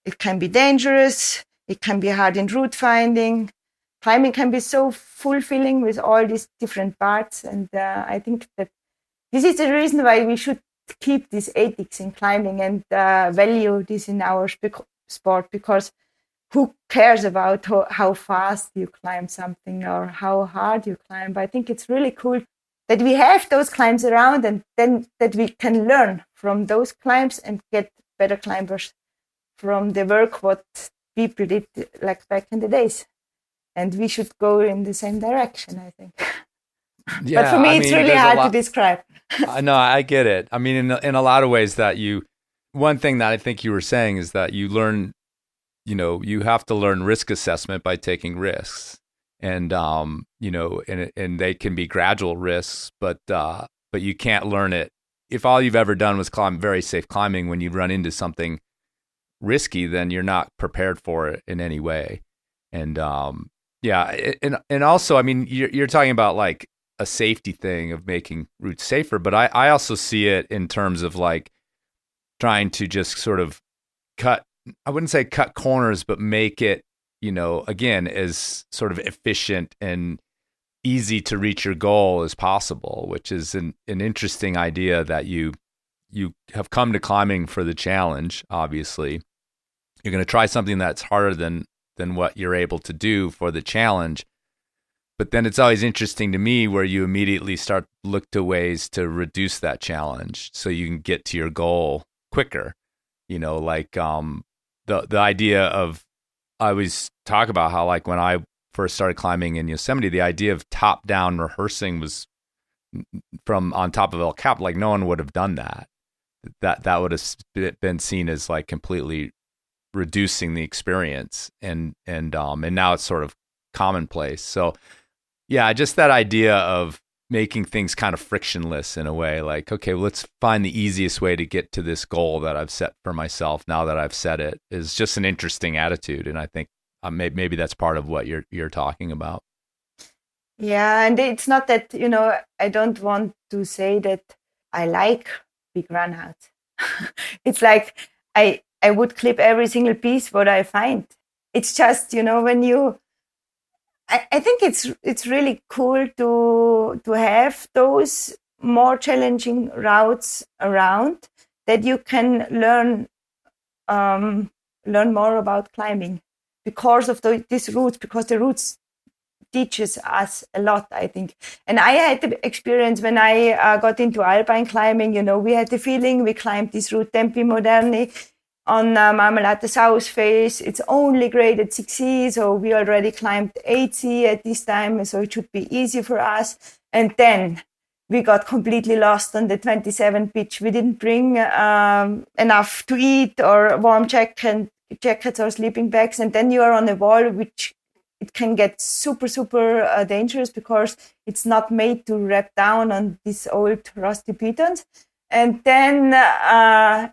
It can be dangerous. It can be hard in route finding. Climbing can be so fulfilling with all these different parts. And I think that this is the reason why we should keep this ethics in climbing and value this in our sport, because who cares about how fast you climb something or how hard you climb? I think it's really cool that we have those climbs around, and then that we can learn from those climbs and get better climbers from the work what people did like back in the days. And we should go in the same direction, I think. Yeah, but for me, it's really hard to describe. No, I get it. I mean, in a lot of ways one thing that I think you were saying is that you learn, you have to learn risk assessment by taking risks. And, and they can be gradual risks, but you can't learn it. If all you've ever done was climb very safe climbing, when you run into something risky, then you're not prepared for it in any way. And, and also, I mean, you're talking about like a safety thing of making routes safer, but I also see it in terms of like trying to just sort of I wouldn't say cut corners, but make it, again, as sort of efficient and easy to reach your goal as possible, which is an interesting idea that you have come to climbing for the challenge. Obviously, you're going to try something that's harder than what you're able to do for the challenge. But then it's always interesting to me where you immediately start to look to ways to reduce that challenge so you can get to your goal quicker. Like the idea of, I always talk about how, like, when I first started climbing in Yosemite, the idea of top-down rehearsing was from on top of El Cap. Like, no one would have done that. That would have been seen as like completely reducing the experience, and now it's sort of commonplace. So yeah, just that idea of making things kind of frictionless in a way, like, okay, well, let's find the easiest way to get to this goal that I've set for myself now that I've set it, is just an interesting attitude. And I think maybe that's part of what you're talking about. Yeah, and it's not that, I don't want to say that I like big runouts. It's like I would clip every single piece what I find. It's just, when you, I think it's really cool to have those more challenging routes around, that you can learn more about climbing because of these routes, because the routes teaches us a lot, I think. And I had the experience when I got into alpine climbing, we had the feeling we climbed this route Tempi Moderni on Marmolata South Face. It's only graded 6C, so we already climbed 8C at this time, so it should be easy for us. And then we got completely lost on the 27 pitch. We didn't bring enough to eat or warm jackets or sleeping bags. And then you are on a wall, which it can get super, super dangerous because it's not made to wrap down on these old rusty pitons. And then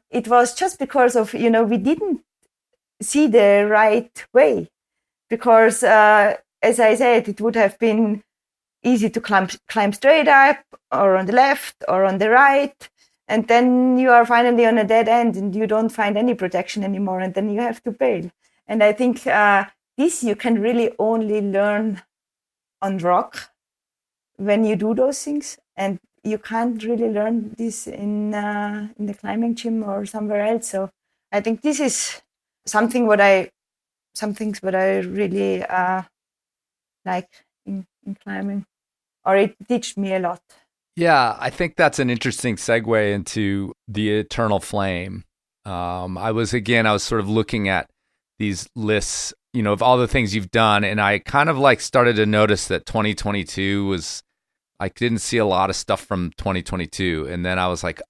it was just because of, we didn't see the right way. Because, as I said, it would have been easy to climb straight up or on the left or on the right. And then you are finally on a dead end and you don't find any protection anymore. And then you have to bail. And I think this you can really only learn on rock when you do those things. And you can't really learn this in the climbing gym or somewhere else. So I think this is some things what I really like in climbing, or it teaches me a lot. Yeah, I think that's an interesting segue into the Eternal Flame. I was sort of looking at these lists, of all the things you've done, and I kind of like started to notice that 2022 was, I didn't see a lot of stuff from 2022. And then I was like,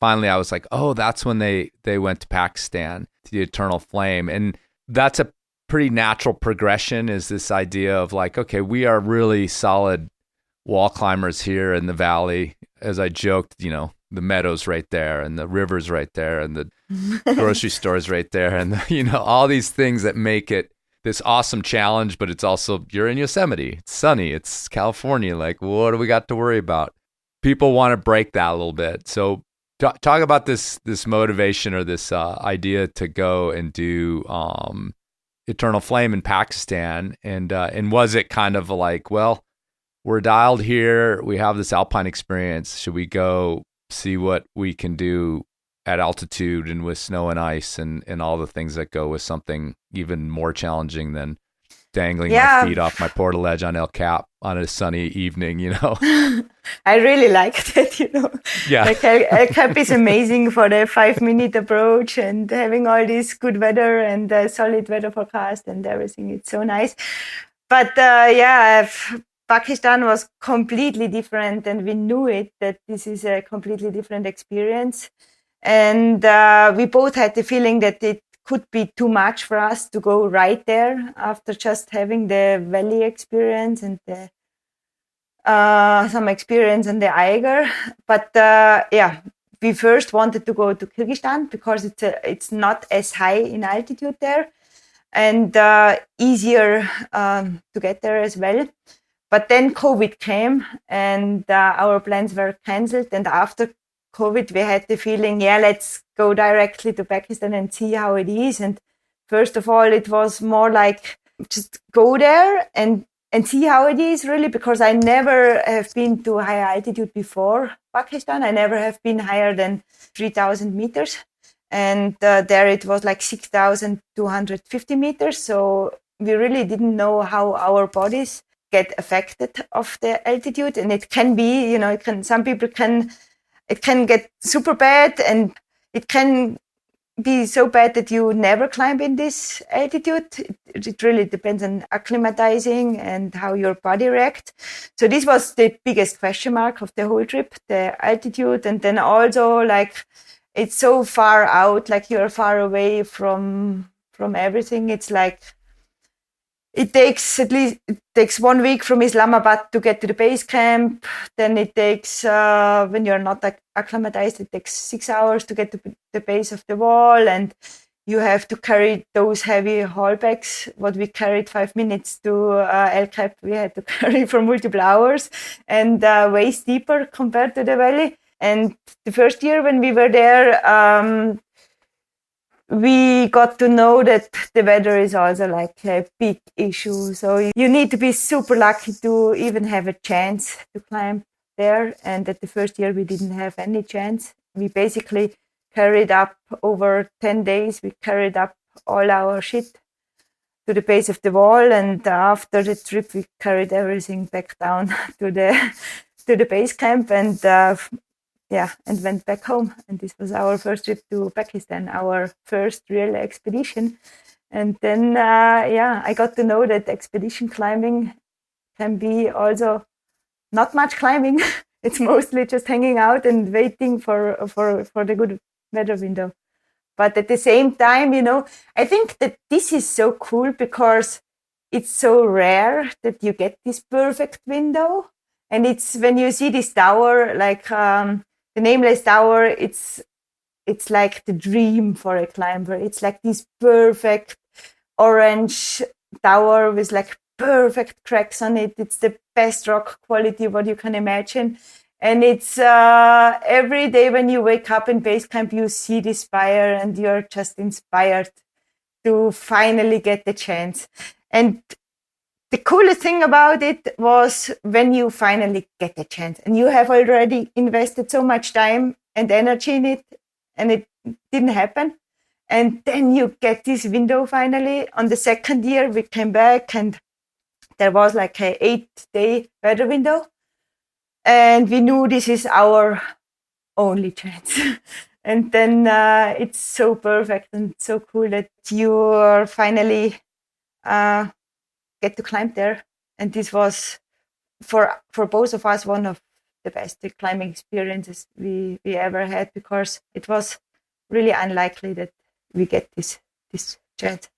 finally, I was like, oh, that's when they went to Pakistan, to the Eternal Flame. And that's a pretty natural progression, is this idea of like, okay, we are really solid wall climbers here in the valley. As I joked, you know, the meadows right there and the rivers right there and the grocery stores right there. And, you know, all these things that make it this awesome challenge, but it's also, you're in Yosemite, it's sunny, it's California. Like, what do we got to worry about? People want to break that a little bit. So talk about this motivation or this idea to go and do Eternal Flame in Pakistan, and was it kind of like, well, we're dialed here, we have this alpine experience, should we go see what we can do at altitude and with snow and ice and all the things that go with something even more challenging than dangling my feet off my portaledge on El Cap on a sunny evening, you know? I really liked it, you know. Yeah. Like El Cap is amazing for the 5-minute approach and having all this good weather and solid weather forecast and everything. It's so nice. But Pakistan was completely different, and we knew it, that this is a completely different experience. And we both had the feeling that it could be too much for us to go right there after just having the valley experience and the, some experience in the Eiger. But we first wanted to go to Kyrgyzstan because it's not as high in altitude there and easier to get there as well. But then COVID came and our plans were cancelled. And after COVID, we had the feeling, let's go directly to Pakistan and see how it is. And first of all, it was more like just go there and see how it is really, because I never have been to high altitude before Pakistan. I never have been higher than 3,000 meters. And there it was like 6,250 meters. So we really didn't know how our bodies get affected of the altitude. And it can be, you know, it can get super bad, and it can be so bad that you never climb in this altitude. It really depends on acclimatizing and how your body reacts. So this was the biggest question mark of the whole trip, the altitude. And then also like it's so far out, like you're far away from everything. It's like it takes 1 week from Islamabad to get to the base camp. Then it takes, when you're not acclimatized, it takes 6 hours to get to the base of the wall. And you have to carry those heavy haul bags. What we carried 5 minutes to El Cap, we had to carry for multiple hours and way steeper compared to the valley. And the first year when we were there, we got to know that the weather is also like a big issue. So you need to be super lucky to even have a chance to climb there. And at the first year, we didn't have any chance. We basically carried up over 10 days. We carried up all our shit to the base of the wall. And after the trip, we carried everything back down to the base camp and went back home. And this was our first trip to Pakistan, our first real expedition. And then, I got to know that expedition climbing can be also not much climbing. It's mostly just hanging out and waiting for the good weather window. But at the same time, you know, I think that this is so cool because it's so rare that you get this perfect window. And it's when you see this tower, like the Nameless Tower, it's like the dream for a climber. It's like this perfect orange tower with like perfect cracks on it. It's the best rock quality what you can imagine. And it's every day when you wake up in base camp, you see this spire and you're just inspired to finally get the chance. And the coolest thing about it was when you finally get the chance and you have already invested so much time and energy in it and it didn't happen. And then you get this window finally. On the second year, we came back and there was like an 8-day weather window. And we knew this is our only chance. And then it's so perfect and so cool that you finally get to climb there. And this was for both of us, one of the best climbing experiences we ever had, because it was really unlikely that we get this chance.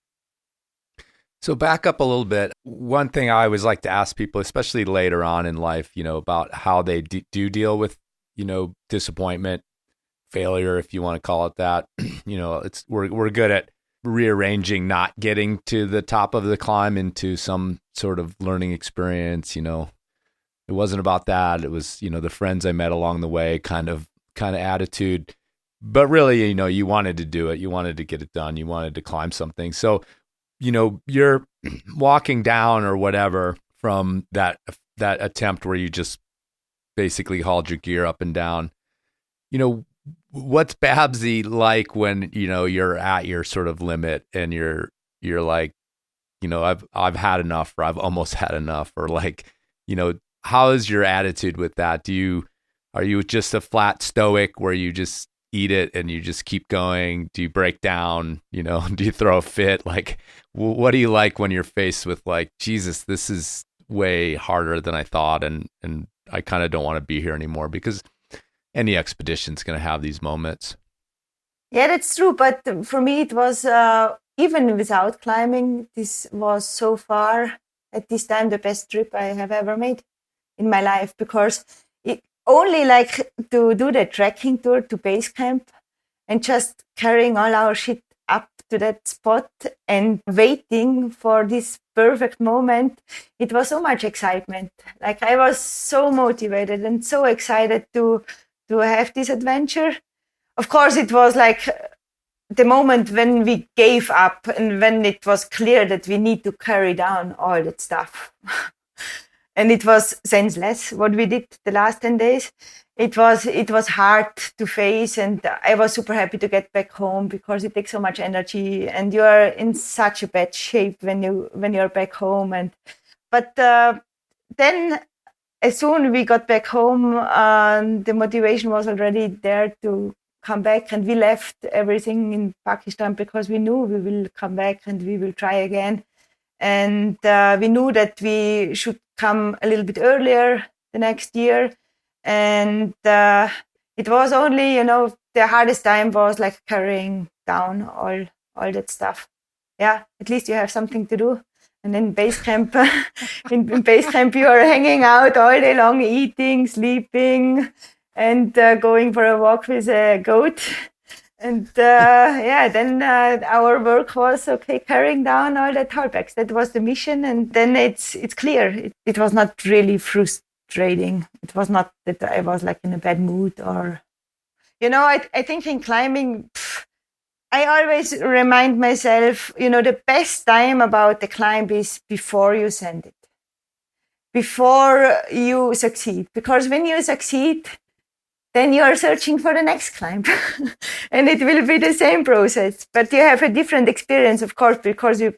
So back up a little bit. One thing I always like to ask people, especially later on in life, about how they do deal with, disappointment, failure, if you want to call it that. We're good at rearranging not getting to the top of the climb into some sort of learning experience. It wasn't about that. It was, the friends I met along the way kind of attitude. But really, you wanted to do it. You wanted to get it done. You wanted to climb something. So, you're walking down or whatever from that attempt where you just basically hauled your gear up and down. What's Babsi like when, you're at your sort of limit and you're like, I've had enough, or I've almost had enough, or like, how is your attitude with that? Are you just a flat stoic where you just eat it and you just keep going? Do you break down? Do you throw a fit? Like, what do you like when you're faced with like, Jesus, this is way harder than I thought, and I kind of don't want to be here anymore? Because any expedition's going to have these moments. Yeah, that's true. But for me, it was even without climbing, this was so far at this time the best trip I have ever made in my life, because it only like to do the trekking tour to base camp and just carrying all our shit up to that spot and waiting for this perfect moment. It was so much excitement. Like, I was so motivated and so excited to have this adventure. Of course, it was like the moment when we gave up and when it was clear that we need to carry down all that stuff. And it was senseless what we did the last 10 days. It was hard to face, and I was super happy to get back home, because it takes so much energy and you are in such a bad shape when you're back home. But then as soon as we got back home, the motivation was already there to come back, and we left everything in Pakistan because we knew we will come back and we will try again. And we knew that we should come a little bit earlier the next year. And it was only, the hardest time was like carrying down all that stuff. Yeah, at least you have something to do. And in base camp, in base camp, you are hanging out all day long, eating, sleeping, and going for a walk with a goat. And then our work was carrying down all the tall bags. That was the mission. And then it's clear. It was not really frustrating. It was not that I was like in a bad mood or, I think in climbing, I always remind myself, the best time about the climb is before you send it, before you succeed. Because when you succeed, then you are searching for the next climb. And it will be the same process. But you have a different experience, of course, because you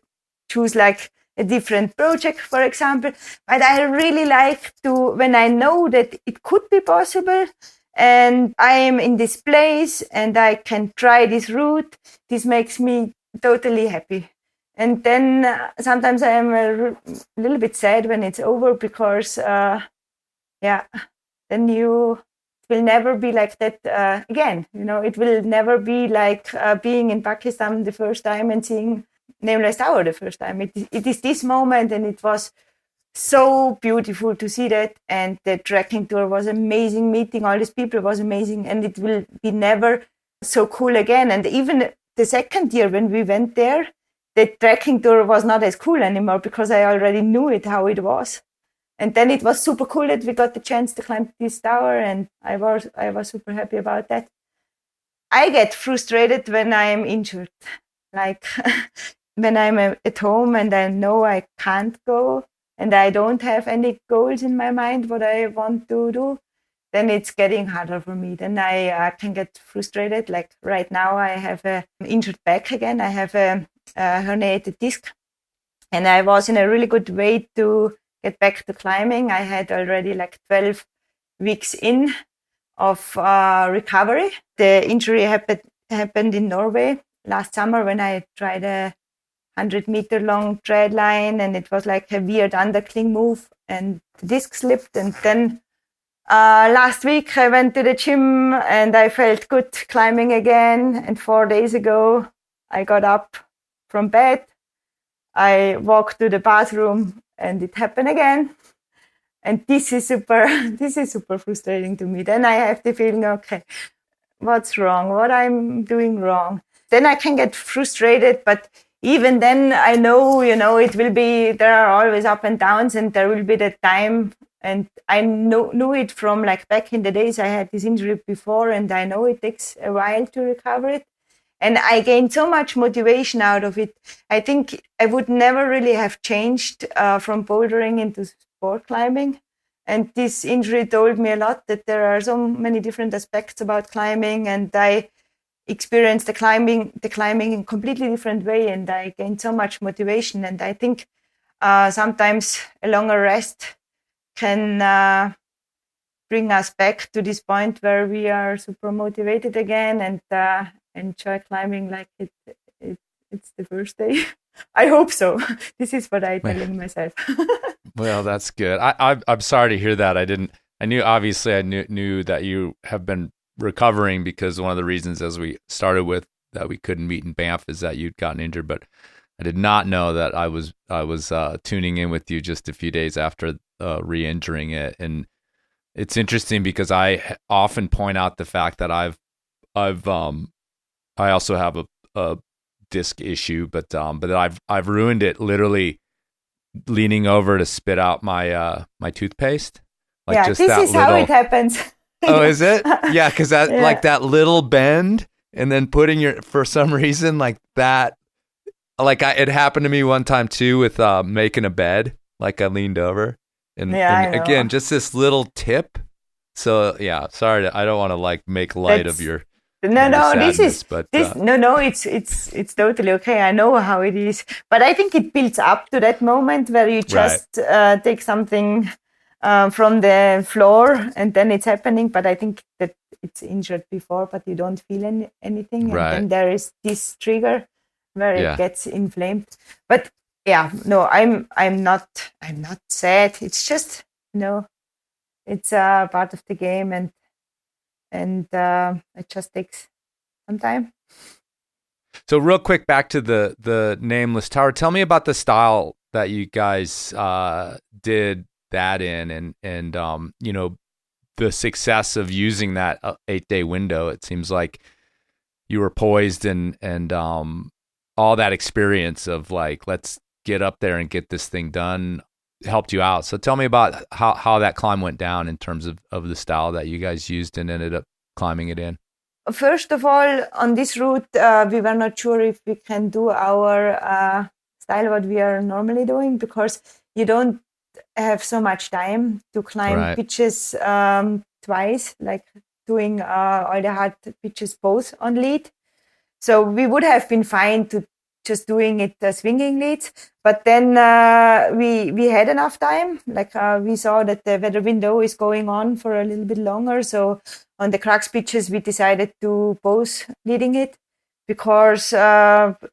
choose like a different project, for example. But I really like to, when I know that it could be possible, and I am in this place and I can try this route, this makes me totally happy. And then sometimes I am a little bit sad when it's over, because, then you will never be like that again. It will never be like being in Pakistan the first time and seeing Nameless Tower the first time. It is this moment, and it was so beautiful to see that. And the trekking tour was amazing. Meeting all these people was amazing, and it will be never so cool again. And even the second year when we went there, the trekking tour was not as cool anymore, because I already knew how it was. And then it was super cool that we got the chance to climb this tower, and I was super happy about that. I get frustrated when I am injured, like when I'm at home and I know I can't go and I don't have any goals in my mind what I want to do. Then it's getting harder for me. Then I can get frustrated. Like right now, I have an injured back again. I have a herniated disc, and I was in a really good way to get back to climbing. I had already like 12 weeks in of recovery. The injury happened in Norway last summer when I tried a 100-meter long tread line, and it was like a weird undercling move. and the disc slipped. And then last week I went to the gym and I felt good climbing again. And 4 days ago, I got up from bed. I walked to the bathroom and it happened again. And this is super frustrating to me. Then I have the feeling, okay, what's wrong? What I'm doing wrong? Then I can get frustrated, but even then I know, it will be, there are always up and downs and there will be the time. And I knew it from like back in the days. I had this injury before and I know it takes a while to recover it. And I gained so much motivation out of it. I think I would never really have changed from bouldering into sport climbing. And this injury told me a lot that there are so many different aspects about climbing. And I experienced the climbing in a completely different way. And I gained so much motivation. And I think sometimes a longer rest can bring us back to this point where we are super motivated again and enjoy climbing like it's the first day. I hope so. This is what I'm telling myself. Well, that's good. I'm sorry to hear that. I knew that you have been recovering, because one of the reasons, as we started with, that we couldn't meet in Banff is that you'd gotten injured, but I did not know that I was tuning in with you just a few days after re-injuring it. And it's interesting because I often point out the fact that I also have a disc issue, but I've ruined it literally leaning over to spit out my toothpaste. Like, yeah, just this that is little... how it happens. Oh, is it? Yeah, because that like that little bend, and then putting for some reason like that. Like it happened to me one time too with making a bed. Like I leaned over, and again, just this little tip. So yeah, sorry, I don't want to like make light of your. No, sadness, it's totally okay. I know how it is, but I think it builds up to that moment where you just take something from the floor and then it's happening. But I think that it's injured before, but you don't feel anything, and then there is this trigger where it gets inflamed. But yeah, no, I'm not sad. It's just it's a part of the game, and it just takes some time. So real quick, back to the Nameless Tower. Tell me about the style that you guys did that in, and the success of using that 8-day window. It seems like you were poised and all that experience of like, let's get up there and get this thing done, helped you out. So tell me about how that climb went down in terms of the style that you guys used and ended up climbing it in. First of all, on this route, we were not sure if we can do our style, what we are normally doing, because you don't have so much time to climb pitches twice, like doing all the hard pitches both on lead. So we would have been fine to just doing it swinging leads, but then we had enough time. Like we saw that the weather window is going on for a little bit longer, so on the crux pitches we decided to both leading it, because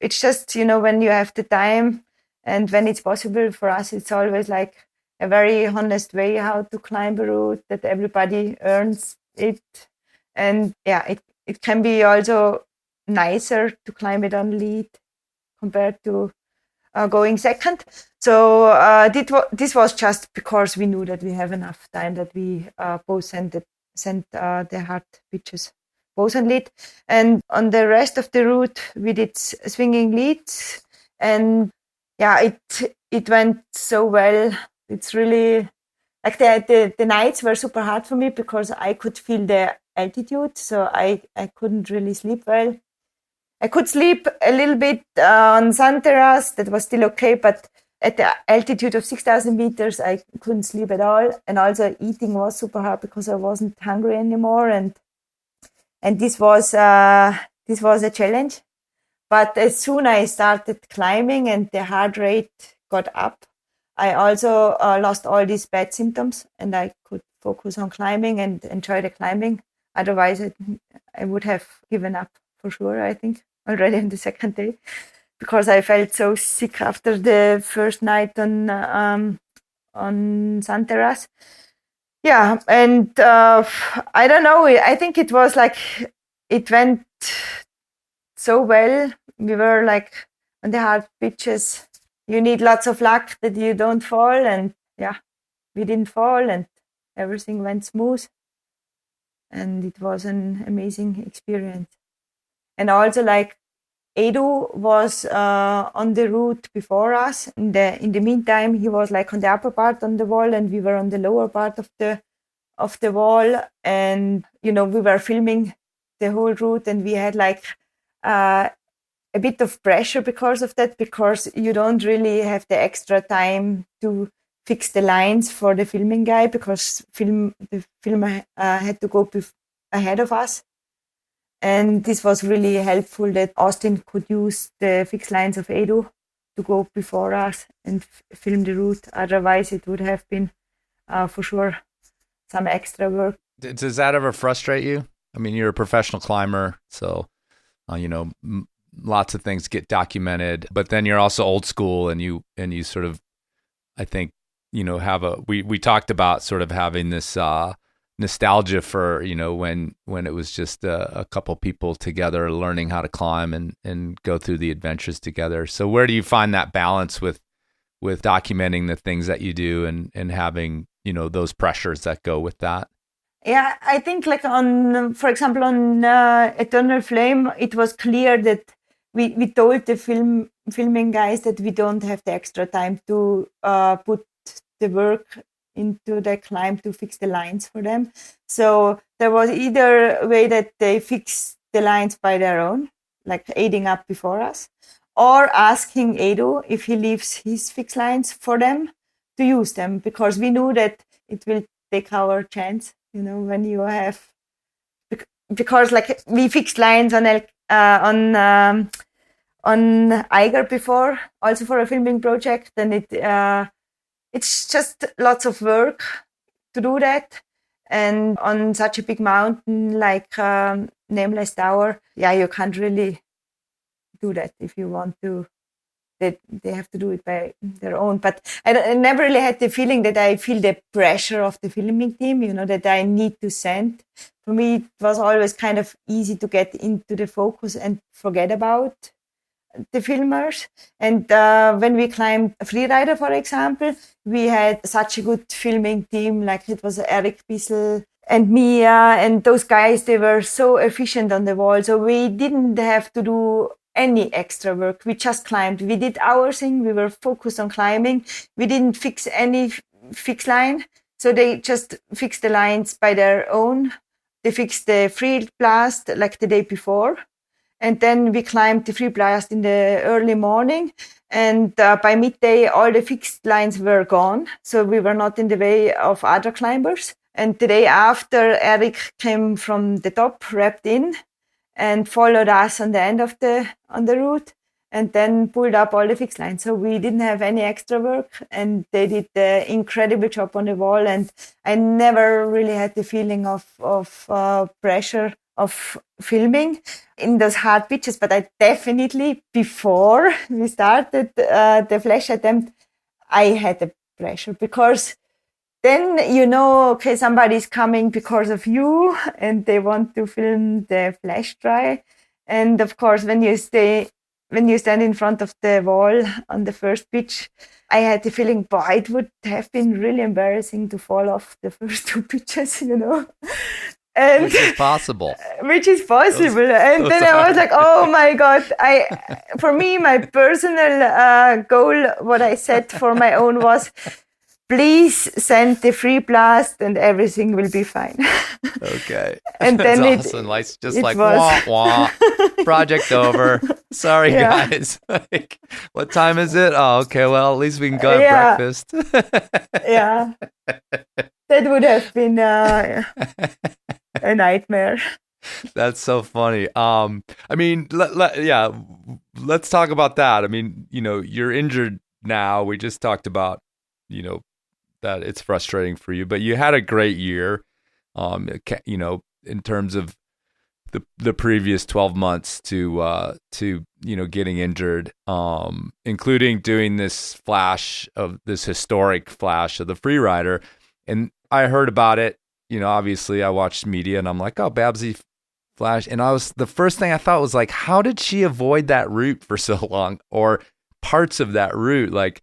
it's just when you have the time and when it's possible. For us, it's always like a very honest way how to climb a route that everybody earns it, and it can be also nicer to climb it on lead compared to going second. So this was just because we knew that we have enough time, that we both sent the hard pitches both on lead. And on the rest of the route, we did swinging leads. And it went so well. It's really like the nights were super hard for me because I could feel the altitude. So I couldn't really sleep well. I could sleep a little bit on sun terrace. That was still okay, but at the altitude of 6,000 meters, I couldn't sleep at all. And also eating was super hard because I wasn't hungry anymore. And this was a challenge. But as soon as I started climbing and the heart rate got up, I also lost all these bad symptoms, and I could focus on climbing and enjoy the climbing. Otherwise, I would have given up for sure, I think, already on the second day, because I felt so sick after the first night on on Santerras. Yeah, and I don't know. I think it was like it went so well. We were like on the hard pitches. You need lots of luck that you don't fall, and yeah, we didn't fall, and everything went smooth. And it was an amazing experience. And also, like, Edu was on the route before us. In the meantime, he was like on the upper part on the wall, and we were on the lower part of the wall. And we were filming the whole route, and we had like a bit of pressure because of that, because you don't really have the extra time to fix the lines for the filming guy, because the filmer had to go ahead of us. And this was really helpful that Austin could use the fixed lines of Edu to go before us and film the route. Otherwise, it would have been for sure some extra work. Does that ever frustrate you? I mean, you're a professional climber, so lots of things get documented. But then you're also old school, and you sort of, I think, have we talked about sort of having this nostalgia for when it was just a couple people together learning how to climb and go through the adventures together. So where do you find that balance with documenting the things that you do and having those pressures that go with that? Yeah, I think like for example on Eternal Flame, it was clear that we told the filming guys that we don't have the extra time to put the work into the climb to fix the lines for them. So there was either way that they fix the lines by their own, like aiding up before us, or asking Edu if he leaves his fixed lines for them to use them, because we knew that it will take our chance, when you have, because like we fixed lines on Eiger before, also for a filming project, and it's just lots of work to do that. And on such a big mountain like Nameless Tower, you can't really do that if you want to. They have to do it by their own. But I never really had the feeling that I feel the pressure of the filming team, that I need to send. For me, it was always kind of easy to get into the focus and forget about the filmers. And when we climbed Freerider, for example, we had such a good filming team. Like it was Eric Bissell and Mia, and those guys, they were so efficient on the wall. So we didn't have to do any extra work. We just climbed. We did our thing. We were focused on climbing. We didn't fix any fixed line. So they just fixed the lines by their own. They fixed the free blast like the day before. And then we climbed the free blast in the early morning. And by midday, all the fixed lines were gone. So we were not in the way of other climbers. And the day after, Eric came from the top, wrapped in, and followed us on the end of on the route, and then pulled up all the fixed lines. So we didn't have any extra work, and they did the incredible job on the wall. And I never really had the feeling of pressure of filming in those hard pitches. But I definitely, before we started the flash attempt, I had the pressure, because then okay, somebody's coming because of you, and they want to film the flash try. And of course, when you stand in front of the wall on the first pitch, I had the feeling, boy, it would have been really embarrassing to fall off the first two pitches, And which is possible. And then I was like, oh my God. For me, my personal goal, what I set for my own was, please send the free blast and everything will be fine. Okay. And then that's awesome. Like, just like, wah, wah, project over. Sorry, guys. Like, what time is it? Oh, okay. Well, at least we can go have breakfast. Yeah. That would have been a nightmare. That's so funny. I mean, let's talk about that. I mean, you're injured now. We just talked about, that it's frustrating for you, but you had a great year, in terms of the previous 12 months to getting injured, including doing this historic flash of the free rider. And I heard about it, obviously I watched media and I'm like, oh, Babsi flash. And the first thing I thought was like, how did she avoid that route for so long, or parts of that route? Like,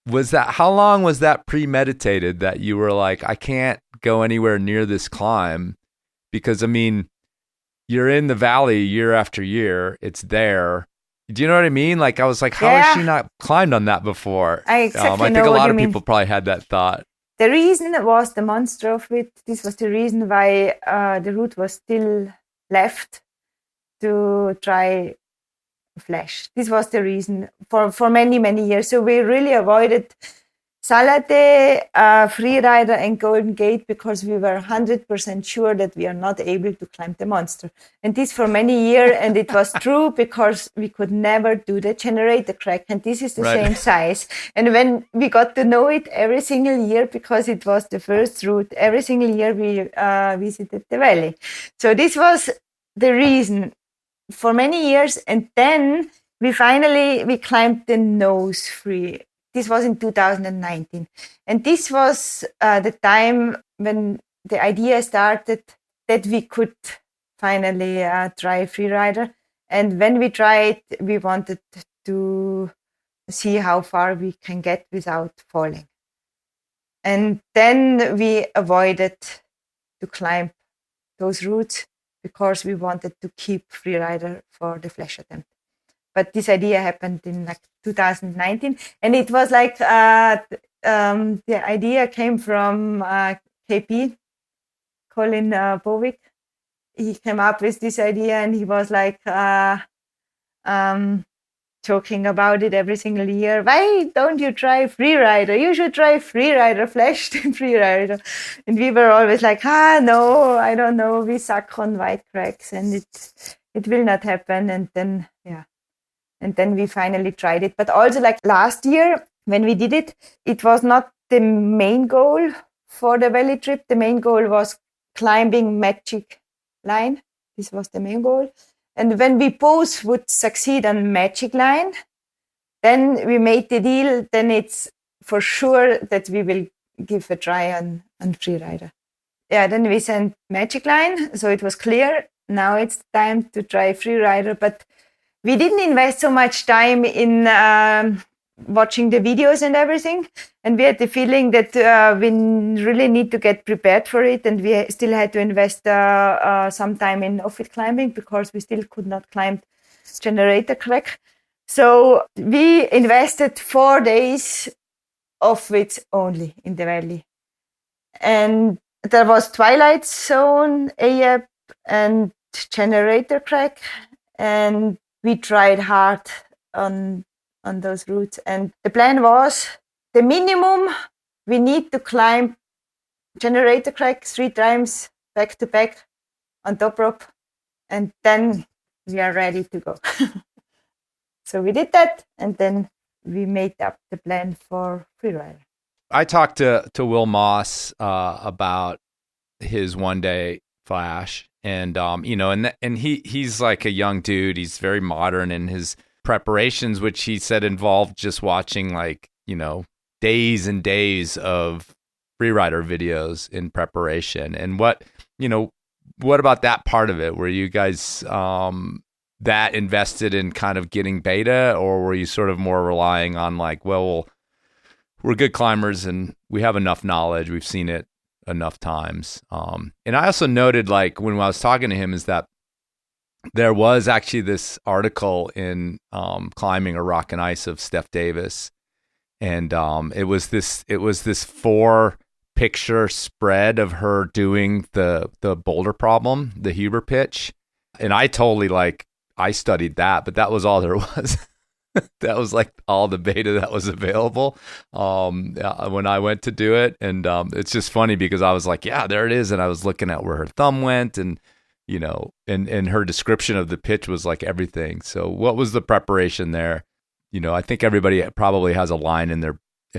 how long was that premeditated that you were like, I can't go anywhere near this climb? Because, I mean, you're in the valley year after year. It's there. Do you know what I mean? Like, I was like, how has she not climbed on that before? I exactly I think a lot of people probably had that thought. The reason was the monster of it. This was the reason why the route was still left to try flash. This was the reason for many, many years. So we really avoided Salate, Freerider and Golden Gate because we were 100% sure that we are not able to climb the monster. And this for many years, and it was true because we could never do the generator crack. And this is the same size. And when we got to know it every single year, because it was the first route, every single year we visited the valley. So this was the reason for many years. And then we climbed the nose free. This was in 2019. And this was the time when the idea started that we could finally try freerider. And when we tried, we wanted to see how far we can get without falling. And then we avoided to climb those routes because we wanted to keep freerider for the flash attempt. But this idea happened in 2019, and it was like the idea came from KP, Colin Bowick. He came up with this idea, and he was like talking about it every single year. Why don't you try freerider? You should try freerider, flash freerider. And we were always like, no, I don't know. We suck on white cracks, and it will not happen. And then And then we finally tried it. But also like last year, when we did it, it was not the main goal for the valley trip. The main goal was climbing Magic Line. This was the main goal. And when we both would succeed on Magic Line, then we made the deal. Then it's for sure that we will give a try on freerider. Yeah, then we sent Magic Line. So it was clear. Now it's time to try freerider. But we didn't invest so much time in watching the videos and everything. And we had the feeling that we really need to get prepared for it. And we still had to invest some time in off-it climbing because we still could not climb generator crack. So we invested 4 days off-it only in the valley. And there was Twilight Zone, AEP, and generator crack. And we tried hard on those routes. And the plan was the minimum we need to climb generator crack 3 times back to back on top rope. And then we are ready to go. So we did that. And then we made up the plan for freerider. I talked to Will Moss about his one-day flash. And and he's like a young dude. He's very modern in his preparations, which he said involved just watching days and days of freerider videos in preparation. And what about that part of it? Were you guys that invested in kind of getting beta, or were you sort of more relying on we're good climbers and we have enough knowledge, we've seen it enough times. And I also noted, when I was talking to him, is that there was actually this article in Climbing a Rock and Ice of Steph Davis, and it was this 4-picture spread of her doing the boulder problem, the Huber pitch, and I totally I studied that, but that was all there was. That was all the beta that was available when I went to do it. And it's just funny because I was like, yeah, there it is. And I was looking at where her thumb went, and and her description of the pitch was everything. So what was the preparation there? I think everybody probably has a line in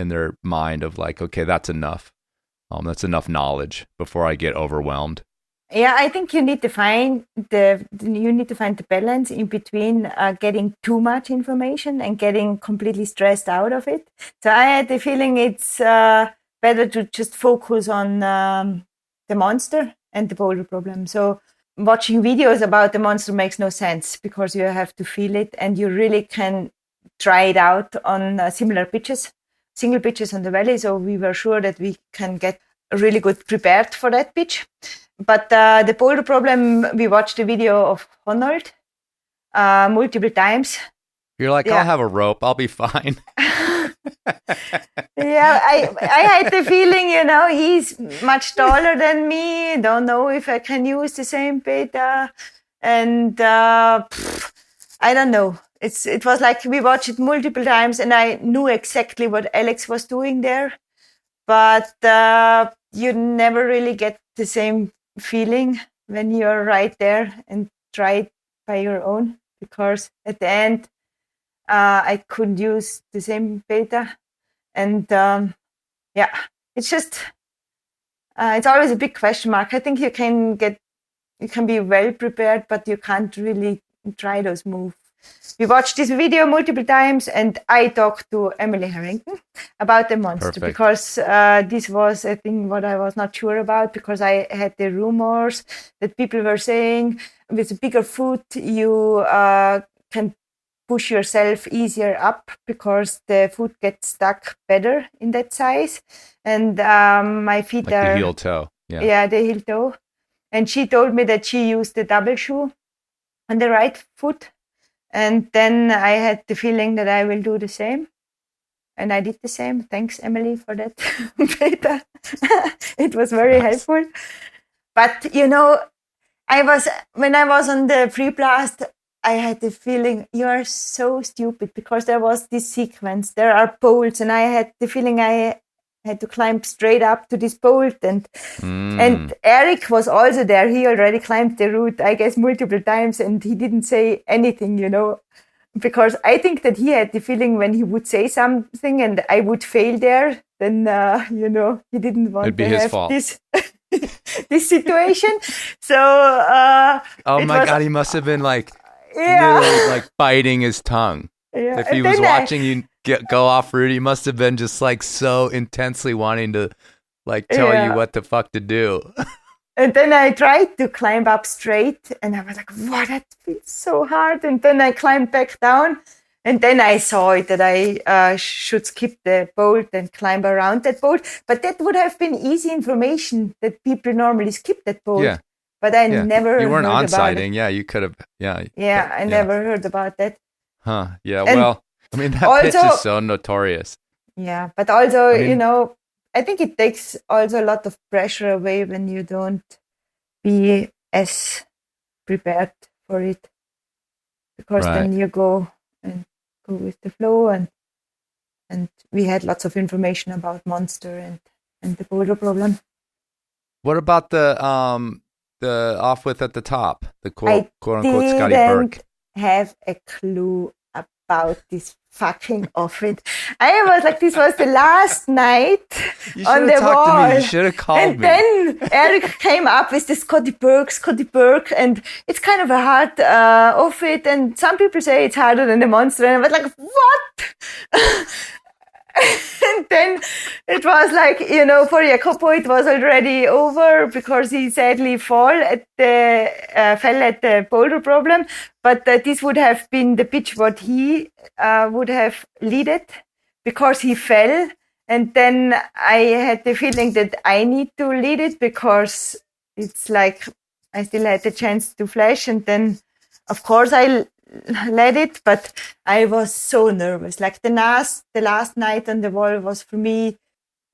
their mind of okay, that's enough. That's enough knowledge before I get overwhelmed. Yeah, I think you need to find the balance in between getting too much information and getting completely stressed out of it. So I had the feeling it's better to just focus on the monster and the boulder problem. So watching videos about the monster makes no sense because you have to feel it and you really can try it out on single pitches on the valley. So we were sure that we can get really good prepared for that pitch. But the boulder problem, we watched the video of Honnold multiple times. You're like, Yeah. I'll have a rope. I'll be fine. Yeah, I had the feeling, he's much taller than me. Don't know if I can use the same beta. And I don't know. It was like we watched it multiple times and I knew exactly what Alex was doing there. But you never really get the same feeling when you're right there and try it by your own, because at the end I couldn't use the same beta. And it's just it's always a big question mark. I think you can be well prepared, but you can't really try those moves. We watched this video multiple times and I talked to Emily Harrington about the monster. Perfect. Because this was a thing what I was not sure about, because I had the rumors that people were saying with a bigger foot you can push yourself easier up because the foot gets stuck better in that size. And my feet like are... the heel toe. Yeah, the heel toe. And she told me that she used the double shoe on the right foot. And then I had the feeling that I will do the same. And I did the same. Thanks, Emily, for that beta. It was very helpful. But, when I was on the free blast, I had the feeling you are so stupid, because there was this sequence. There are poles, and I had the feeling I had to climb straight up to this pole. And Eric was also there. He already climbed the route, I guess, multiple times, and he didn't say anything, because I think that he had the feeling when he would say something and I would fail there, then, he didn't want It'd be to his have fault. this situation. So, oh my God, he must have been like, yeah. literally like biting his tongue. Yeah. If he And was then watching you go off route, he must have been just like so intensely wanting to like tell you what the fuck to do. And then I tried to climb up straight and I was like, wow, that feels so hard. And then I climbed back down and then I saw it that I should skip the bolt and climb around that bolt. But that would have been easy information that people normally skip that bolt. Yeah. But I never You weren't heard on about sighting. it. Yeah, you could have. Yeah. Yeah, I never heard about that. Huh. Yeah. And well, I mean, that pitch is so notorious. Yeah. But also, I mean, I think it takes also a lot of pressure away when you don't be as prepared for it. Because then you go with the flow, and we had lots of information about monster and the boulder problem. What about the off width at the top, the quote unquote Scotty I Burke? didn't have a clue about this fucking off it. I was like, this was the last night on the wall. To me. You should have called me. And then Eric came up with the Scotty Burke, and it's kind of a hard off it. And some people say it's harder than the monster. And I was like, what? And then it was like, for Jacopo, it was already over because he sadly fell at the boulder problem. But this would have been the pitch what he would have leaded because he fell. And then I had the feeling that I need to lead it because it's like I still had the chance to flash. And then, of course, I led it, but I was so nervous. Like the last night on the wall was for me,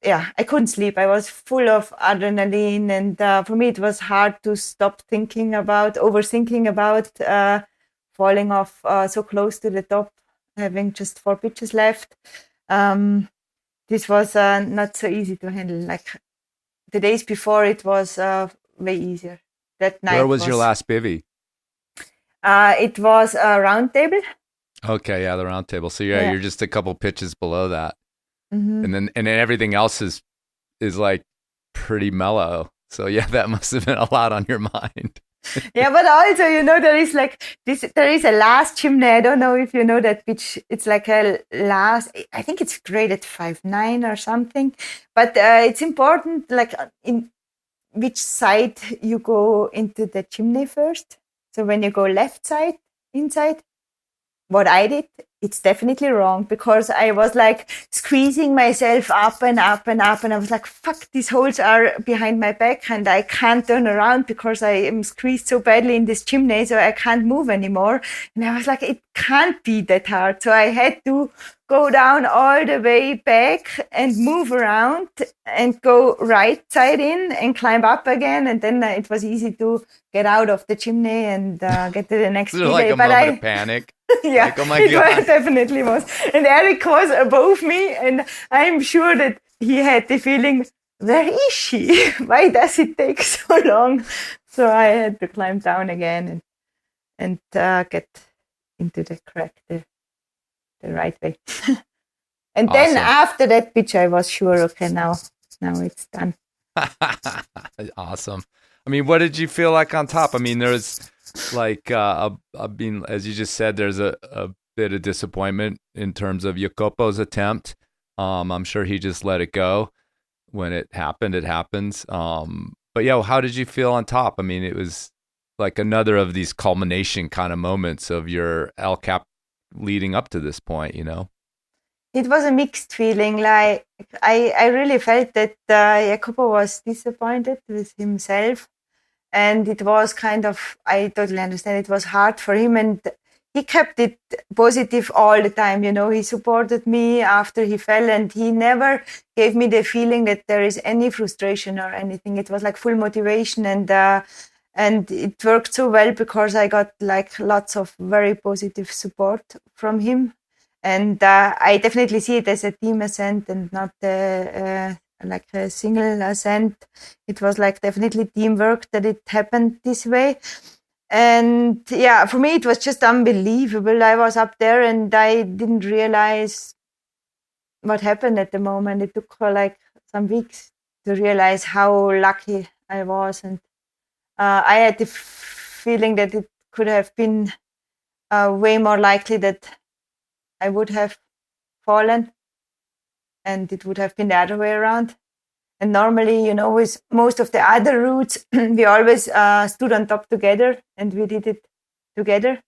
I couldn't sleep. I was full of adrenaline, and for me it was hard to stop overthinking about falling off so close to the top, having just 4 pitches left. This was not so easy to handle. Like the days before, it was way easier. That night. Where was your last bivvy? It was a round table. Okay, yeah, the round table. So you're just a couple pitches below that, Mm-hmm. and then everything else is like pretty mellow. So yeah, that must have been a lot on your mind. Yeah, but also, there is like this, there is a last chimney. I don't know if you know that, which it's like a last, I think it's graded 5.9 or something, but it's important, like in which side you go into the chimney first. So when you go left side, inside, what I did, it's definitely wrong, because I was like squeezing myself up and up and up. And I was like, fuck, these holes are behind my back and I can't turn around because I am squeezed so badly in this chimney. So I can't move anymore. And I was like, it can't be that hard. So I had to go down all the way back and move around and go right side in and climb up again. And then it was easy to get out of the chimney and get to the next Is there like a moment of panic? Yeah, like, oh my it God. definitely was. And Eric was above me, and I'm sure that he had the feeling, where is she? Why does it take so long? So I had to climb down again and get into the crack the right way. And then after that pitch, I was sure, okay, now it's done. Awesome. I mean, what did you feel like on top? I mean, there's like, I mean, as you just said, there's a bit of disappointment in terms of Jacopo's attempt. I'm sure he just let it go. When it happened, it happens. But yeah, how did you feel on top? I mean, it was like another of these culmination kind of moments of your El Cap leading up to this point, It was a mixed feeling. Like I really felt that Jacopo was disappointed with himself. And it was kind of, I totally understand, it was hard for him. And he kept it positive all the time. He supported me after he fell, and he never gave me the feeling that there is any frustration or anything. It was like full motivation, and it worked so well because I got like lots of very positive support from him. And I definitely see it as a team ascent and not like a single ascent. It was like definitely teamwork that it happened this way. And yeah, for me, it was just unbelievable. I was up there and I didn't realize what happened at the moment. It took like some weeks to realize how lucky I was. And I had the feeling that it could have been way more likely that I would have fallen, and it would have been the other way around. And normally, with most of the other routes, we always stood on top together, and we did it together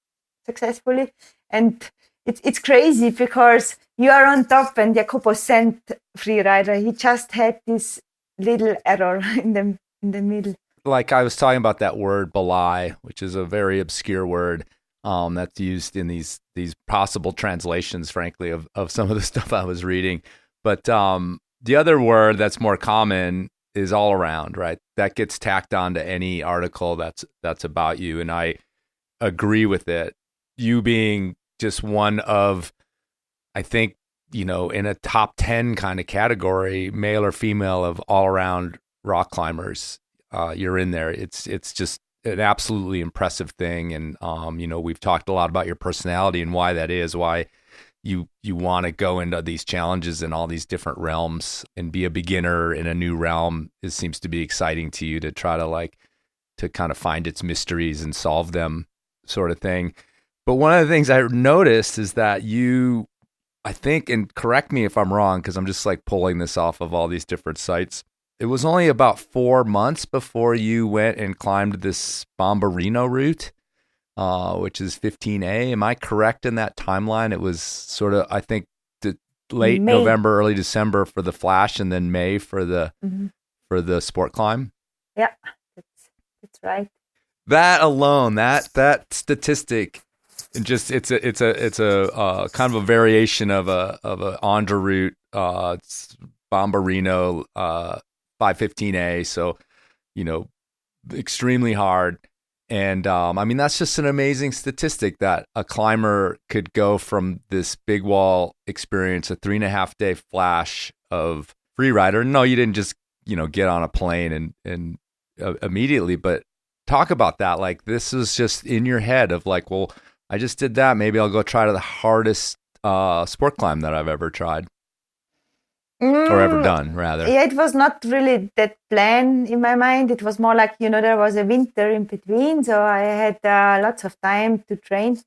successfully. And it's crazy because you are on top and Jacopo sent free rider. He just had this little error in the middle. Like I was talking about that word belie, which is a very obscure word that's used in these possible translations, frankly, of some of the stuff I was reading. But the other word that's more common is all around, right? That gets tacked on to any article that's about you. And I agree with it. You being just one of, I think, in a top 10 kind of category, male or female, of all around rock climbers, you're in there. It's just an absolutely impressive thing. And, we've talked a lot about your personality and why that is, why you want to go into these challenges in all these different realms and be a beginner in a new realm. It seems to be exciting to you to try to kind of find its mysteries and solve them, sort of thing. But one of the things I noticed is that you, I think, and correct me if I'm wrong, because I'm just like pulling this off of all these different sites, it was only about 4 months before you went and climbed this Bomberino route, which is 15A. Am I correct in that timeline? It was sort of, I think, late May. November, early December for the flash, and then May for the for the sport climb. Yeah, that's right. That alone, that statistic, and just it's a kind of a variation of a Andra route. It's Bomberino 515A, so extremely hard. And I mean, that's just an amazing statistic that a climber could go from this big wall experience, a 3.5 day flash of free rider. No, you didn't just get on a plane and immediately, but talk about that. Like, this is just in your head of like, well, I just did that. Maybe I'll go try to the hardest sport climb that I've ever tried. or ever done, rather? Yeah, it was not really that plan in my mind. It was more like, there was a winter in between. So I had lots of time to train,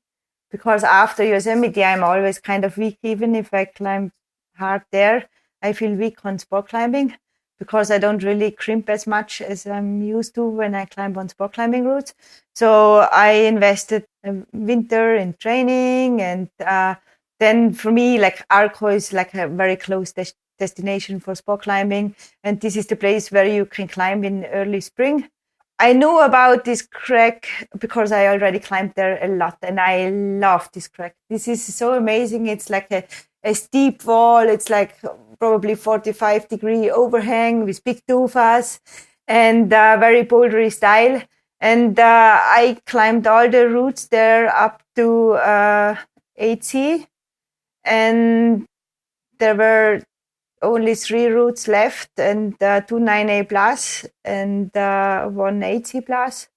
because after Yosemite, I'm always kind of weak. Even if I climb hard there, I feel weak on sport climbing, because I don't really crimp as much as I'm used to when I climb on sport climbing routes. So I invested a winter in training. And then for me, like Arco is like a very close destination for sport climbing. And this is the place where you can climb in early spring. I knew about this crack because I already climbed there a lot, and I love this crack. This is so amazing. It's like a steep wall. It's like probably 45-degree overhang with big tufas and very bouldery style. And I climbed all the routes there up to 8C, and there were only 3 routes left, and 2 9A plus and 1 8C plus.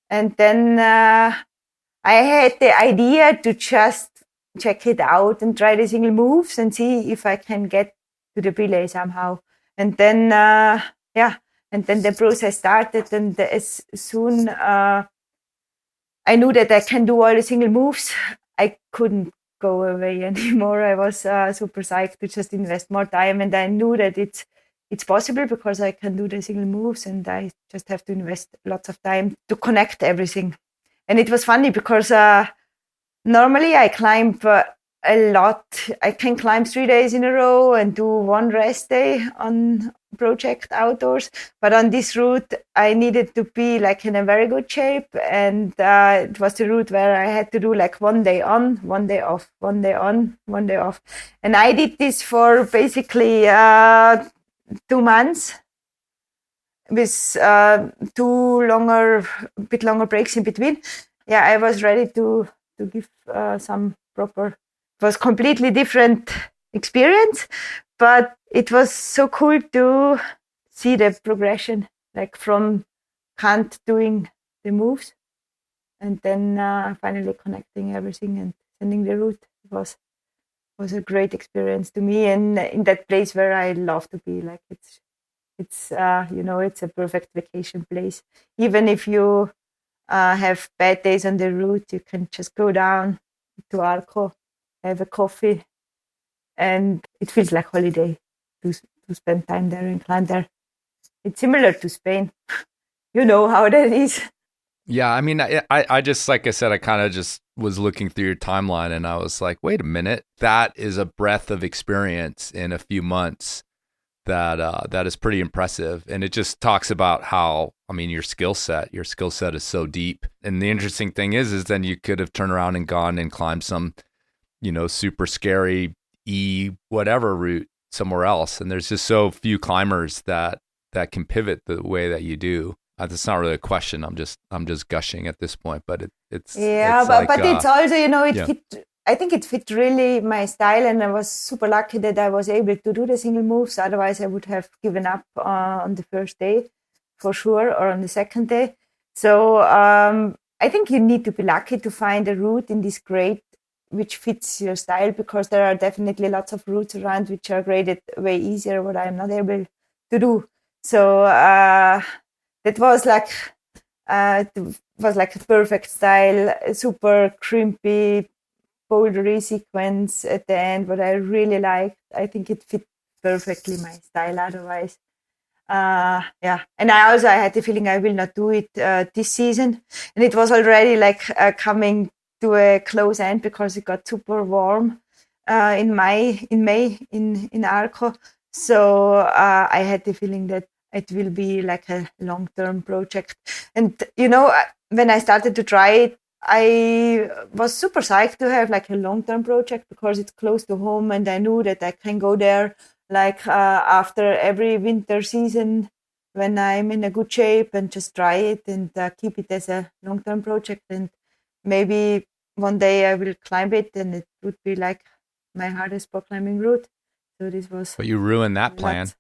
And then I had the idea to just check it out and try the single moves and see if I can get to the belay somehow. And then, and then the process started. And as soon I knew that I can do all the single moves, I couldn't go away anymore. I was super psyched to just invest more time, and I knew that it's possible because I can do the single moves, and I just have to invest lots of time to connect everything. And it was funny because normally I climb a lot. I can climb 3 days in a row and do 1 rest day on project outdoors. But on this route, I needed to be like in a very good shape. And it was the route where I had to do like 1 day on, 1 day off, 1 day on, 1 day off. And I did this for basically 2 months with 2 bit longer breaks in between. Yeah, I was ready to give some proper. It was completely different experience, but it was so cool to see the progression, like from can't doing the moves, and then finally connecting everything and sending the route. It was a great experience to me, and in that place where I love to be. Like it's it's a perfect vacation place. Even if you have bad days on the route, you can just go down to Arco, have a coffee, and it feels like holiday to spend time there and climb there. It's similar to Spain. You know how that is. Yeah, I mean, I just, like I said, I kind of just was looking through your timeline and I was like, wait a minute, that is a breadth of experience in a few months that is pretty impressive. And it just talks about how, I mean, your skill set is so deep. And the interesting thing is then you could have turned around and gone and climbed some, super scary whatever route somewhere else. And there's just so few climbers that can pivot the way that you do. That's not really a question. I'm just gushing at this point, but it's but it's also I think it fit really my style, and I was super lucky that I was able to do the single moves. Otherwise, I would have given up on the first day for sure, or on the second day. So I think you need to be lucky to find a route in this grade which fits your style, because there are definitely lots of routes around which are graded way easier, what I'm not able to do. So it was like a perfect style, super crimpy, bouldery sequence at the end, what I really liked. I think it fit perfectly my style otherwise. And I had the feeling I will not do it this season. And it was already like coming to a close end because it got super warm in May in Arco. So I had the feeling that it will be like a long-term project. And, when I started to try it, I was super psyched to have like a long-term project because it's close to home, and I knew that I can go there like after every winter season when I'm in a good shape and just try it and keep it as a long-term project. And maybe one day I will climb it and it would be like my hardest sport climbing route. So this was... But you ruined that plan.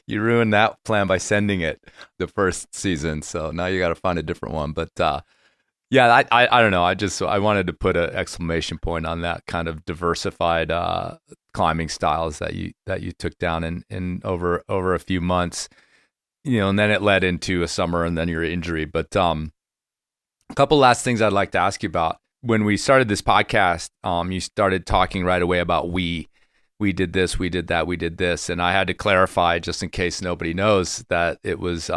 You ruined that plan by sending it the first season. So now you got to find a different one. But Yeah, I don't know. I wanted to put an exclamation point on that kind of diversified climbing styles that you took down in over a few months, and then it led into a summer and then your injury. But a couple last things I'd like to ask you about. When we started this podcast, you started talking right away about we did this, we did that, we did this, and I had to clarify just in case nobody knows that it was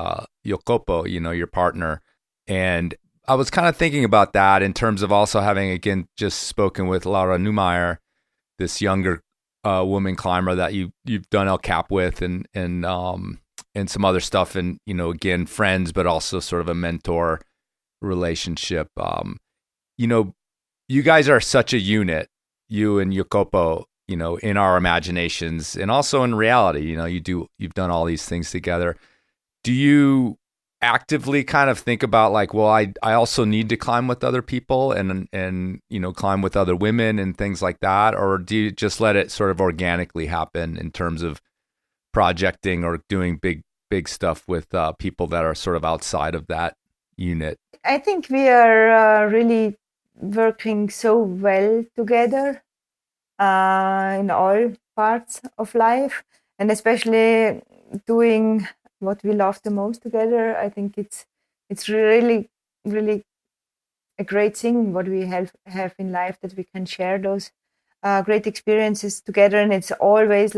Jacopo, your partner, and I was kind of thinking about that in terms of also having, again, just spoken with Laura Neumeyer, this younger woman climber that you've done El Cap with and some other stuff. And, again, friends, but also sort of a mentor relationship. You guys are such a unit, you and Jacopo, in our imaginations and also in reality. You've done all these things together. Do you actively kind of think about like, well, I also need to climb with other people and climb with other women and things like that? Or do you just let it sort of organically happen in terms of projecting or doing big stuff with people that are sort of outside of that unit? I think we are really working so well together in all parts of life, and especially doing what we love the most together. I think it's really, really a great thing what we have in life, that we can share those great experiences together. And it's always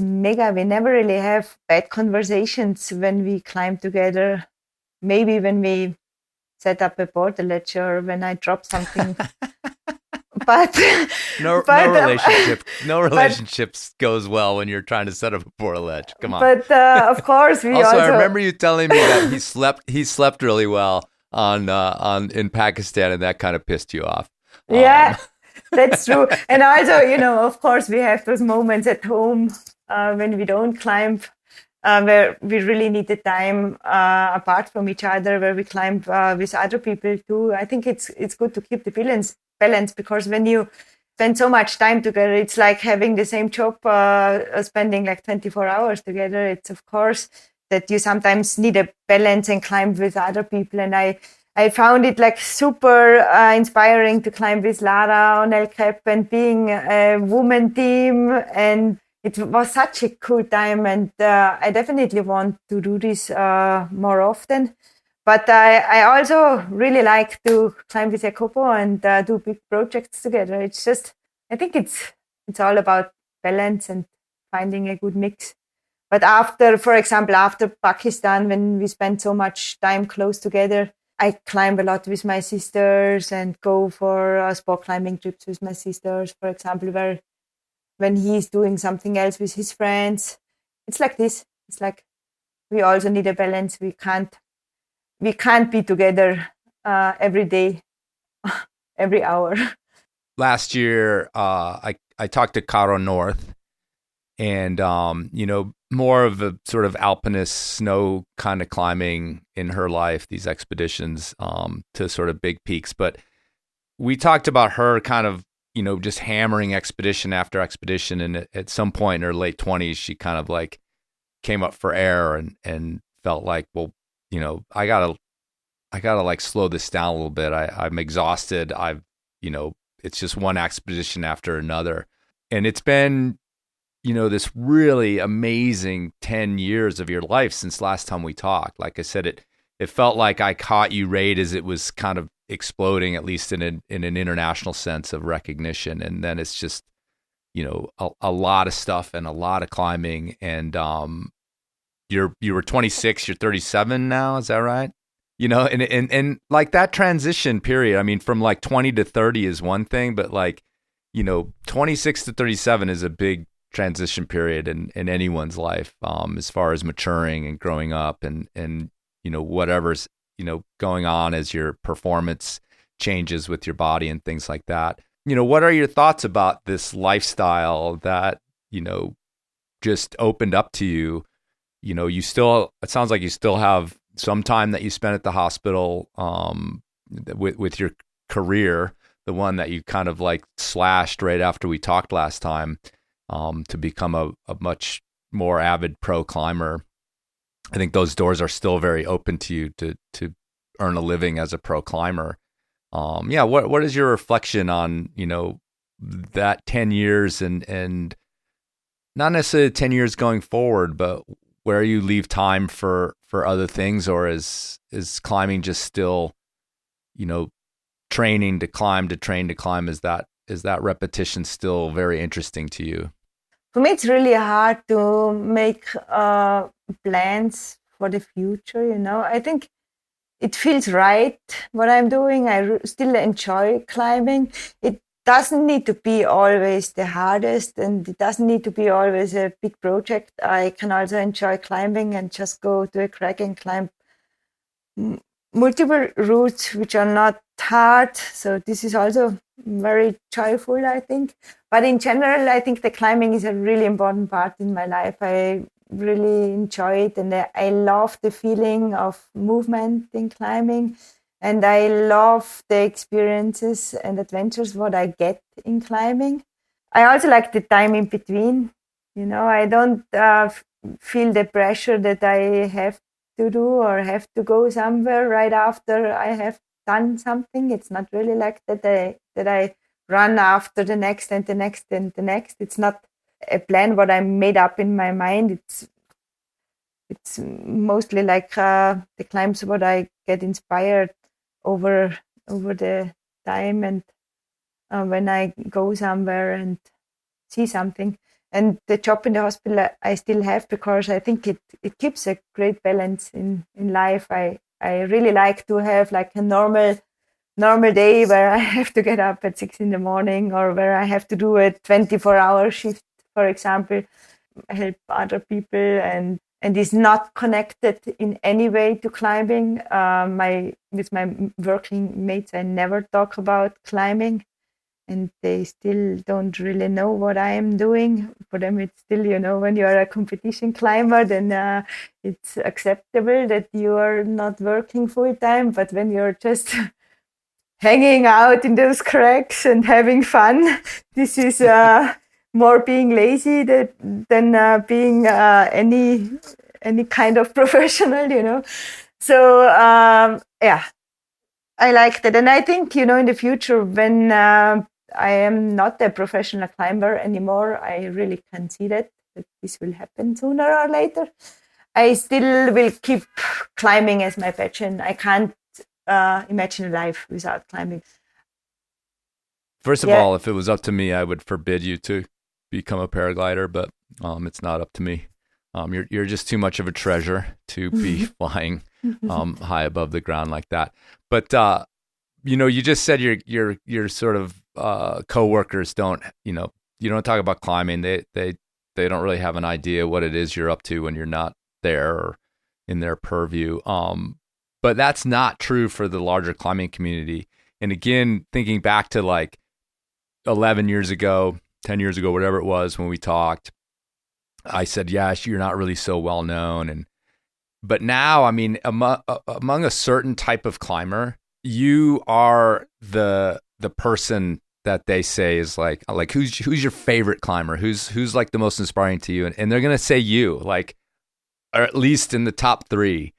mega. We never really have bad conversations when we climb together. Maybe when we set up a border ledge or when I drop something. But no relationships goes well when you're trying to set up a border ledge. Come on. But of course, we also I remember you telling me that he slept really well on in Pakistan, and that kind of pissed you off. Yeah, that's true. And also, of course, we have those moments at home when we don't climb, where we really need the time apart from each other, where we climb with other people too. I think it's good to keep the balance, because when you spend so much time together, it's like having the same job, spending like 24 hours together. It's of course that you sometimes need a balance and climb with other people. And I found it like super inspiring to climb with Lara on El Cap and being a woman team. And it was such a cool time. And I definitely want to do this more often. But I also really like to climb with Jacopo and do big projects together. It's just, I think it's all about balance and finding a good mix. But for example, after Pakistan, when we spent so much time close together, I climb a lot with my sisters and go for sport climbing trips with my sisters, for example, where when he's doing something else with his friends. It's like this. It's like we also need a balance. We can't be together every day, every hour. Last year, I talked to Caro North, and more of a sort of alpinist snow kind of climbing in her life, these expeditions to sort of big peaks. But we talked about her kind of just hammering expedition after expedition, and at some point in her late 20s, she kind of like came up for air and felt like, well, I gotta like slow this down a little bit. I'm exhausted. It's just one expedition after another. And it's been, this really amazing 10 years of your life since last time we talked. Like I said, it felt like I caught you right as it was kind of exploding, at least in an international sense of recognition. And then it's just, a lot of stuff and a lot of climbing. And you were 26, you're 37 now, is that right? And like that transition period, I mean, from like 20 to 30 is one thing, but like, 26 to 37 is a big transition period in anyone's life, as far as maturing and growing up and whatever's, going on as your performance changes with your body and things like that. What are your thoughts about this lifestyle that, just opened up to you? It sounds like you still have some time that you spent at the hospital with your career, the one that you kind of like slashed right after we talked last time, to become a much more avid pro climber. I think those doors are still very open to you to earn a living as a pro climber. What is your reflection on, that 10 years and not necessarily 10 years going forward, but where you leave time for other things, or is climbing just still, training to climb, to train to climb? Is that repetition still very interesting to you? For me, it's really hard to make plans for the future. I think it feels right what I'm doing. I still enjoy climbing. It doesn't need to be always the hardest, and it doesn't need to be always a big project. I can also enjoy climbing and just go to a crag and climb multiple routes which are not hard. So this is also very joyful, I think. But in general, I think the climbing is a really important part in my life. I really enjoy it, and I love the feeling of movement in climbing, and I love the experiences and adventures what I get in climbing. I also like the time in between. I don't feel the pressure that I have to do or have to go somewhere right after I have done something. It's not really like that I run after the next and the next and the next. It's not a plan what I made up in my mind. It's mostly like the climbs what I get inspired over the time, and when I go somewhere and see something. And the job in the hospital I still have, because I think it keeps a great balance in life. I really like to have like a normal day where I have to get up at 6 a.m, or where I have to do a 24-hour shift, for example, help other people, and is not connected in any way to climbing. With my working mates, I never talk about climbing, and they still don't really know what I am doing. For them, it's still, when you're a competition climber, then it's acceptable that you are not working full time. But when you're just hanging out in those cracks and having fun, this is more being lazy than being any kind of professional, So I like that. And I think, in the future, when I am not a professional climber anymore, I really can see that this will happen sooner or later. I still will keep climbing as my passion. I can't imagine a life without climbing. First of all, if it was up to me, I would forbid you to become a paraglider, but it's not up to me. You're just too much of a treasure to be flying high above the ground like that. But you just said your sort of coworkers don't, you don't talk about climbing. They don't really have an idea what it is you're up to when you're not there or in their purview. But that's not true for the larger climbing community. And again, thinking back to like 11 years ago, 10 years ago, whatever it was when we talked, I said, yes, you're not really so well known. But now, I mean, among a certain type of climber, you are the person that they say is like who's your favorite climber? Who's like the most inspiring to you? And they're going to say you, like, or at least in the top 3,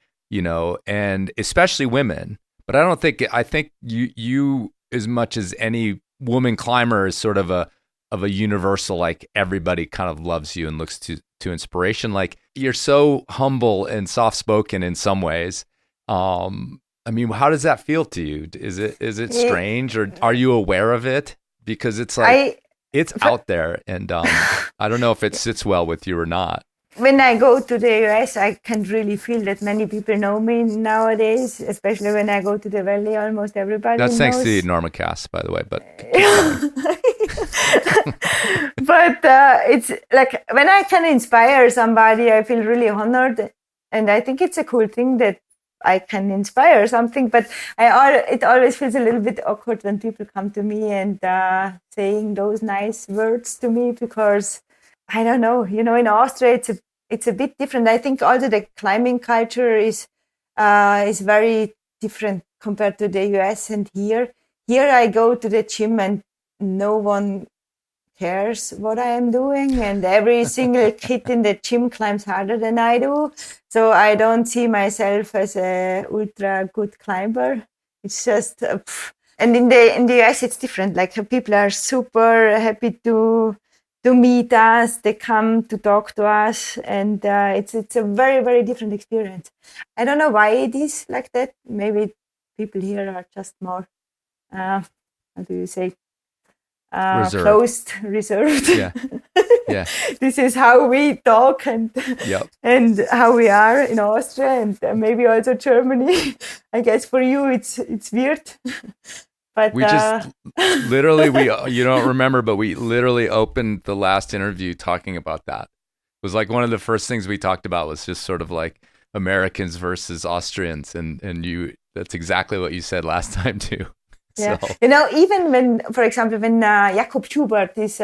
and especially women. But I think you as much as any woman climber is sort of a universal, like everybody kind of loves you and looks to inspiration. Like, you're so humble and soft spoken in some ways. I mean, how does that feel to you? Is it strange, or are you aware of it? Because it's like it's out there, and I don't know if it sits well with you or not. When I go to the US, I can really feel that many people know me nowadays, especially when I go to the valley. Almost everybody knows. That's thanks to the Enormocast, by the way. But but it's like when I can inspire somebody, I feel really honored, and I think it's a cool thing that I can inspire something. But it always feels a little bit awkward when people come to me and saying those nice words to me, because I don't know, in Austria, it's a bit different. I think also the climbing culture is very different compared to the US and here. Here I go to the gym and no one cares what I am doing, and every single kid in the gym climbs harder than I do. So I don't see myself as a ultra good climber. It's just, and in the US it's different. Like people are super happy to meet us. They come to talk to us, and it's a very, very different experience. I don't know why it is like that. Maybe people here are just more, how do you say? Closed, reserved. Yeah. Yeah. This is how we talk and how we are in Austria and maybe also Germany. I guess for you it's weird. But we just literally, you don't remember, but we literally opened the last interview talking about that. It was like one of the first things we talked about was just sort of like Americans versus Austrians. And you, that's exactly what you said last time too. Yeah, so. Even when, for example, when Jakob Schubert is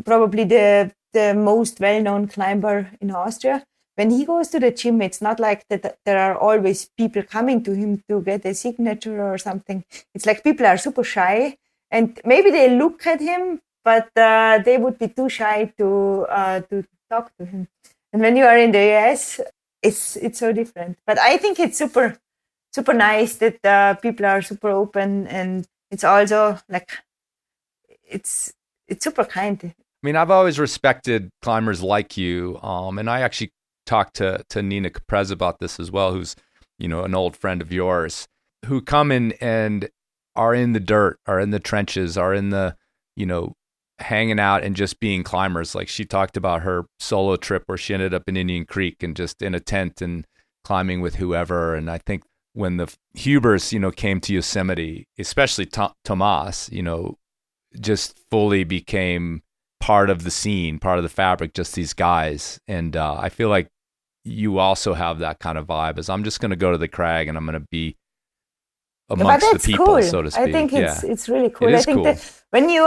probably the most well-known climber in Austria, when he goes to the gym, it's not like that there are always people coming to him to get a signature or something. It's like people are super shy, and maybe they look at him, but they would be too shy to talk to him. And when you are in the US, it's so different. But I think it's super nice that people are super open, and it's also like it's super kind. I mean, I've always respected climbers like you, and I actually talked to Nina Caprez about this as well, who's an old friend of yours, who come in and are in the dirt, are in the trenches, are in the hanging out and just being climbers. Like she talked about her solo trip where she ended up in Indian Creek and just in a tent and climbing with whoever. And I think when the Hubers, came to Yosemite, especially Tomas, just fully became part of the scene, part of the fabric, just these guys. And I feel like you also have that kind of vibe, as I'm just going to go to the crag and I'm going to be amongst the people, cool. so to speak. I think it's really cool. I think cool. that when you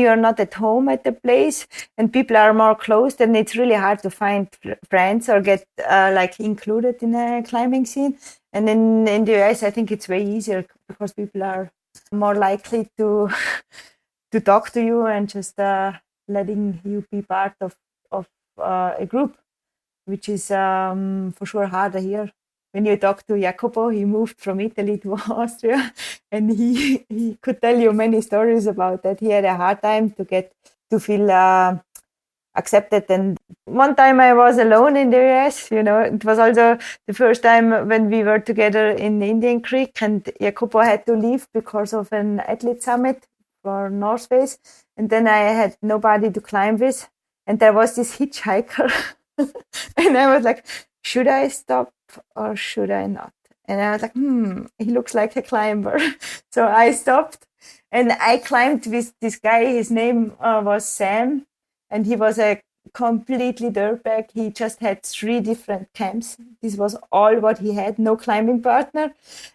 are not at home at the place and people are more close, then it's really hard to find friends or get included in a climbing scene. And in the US, I think it's way easier because people are more likely to talk to you and just letting you be part of a group, which is for sure harder here. When you talk to Jacopo, he moved from Italy to Austria, and he could tell you many stories about that. He had a hard time to feel accepted. And one time I was alone in the US, it was also the first time when we were together in Indian Creek, and Jacopo had to leave because of an athlete summit for North Face. And then I had nobody to climb with. And there was this hitchhiker. And I was like, should I stop or should I not? And I was like, he looks like a climber. So I stopped and I climbed with this guy. His name was Sam, and he was a completely dirtbag. He just had 3 different camps. This was all what he had, no climbing partner.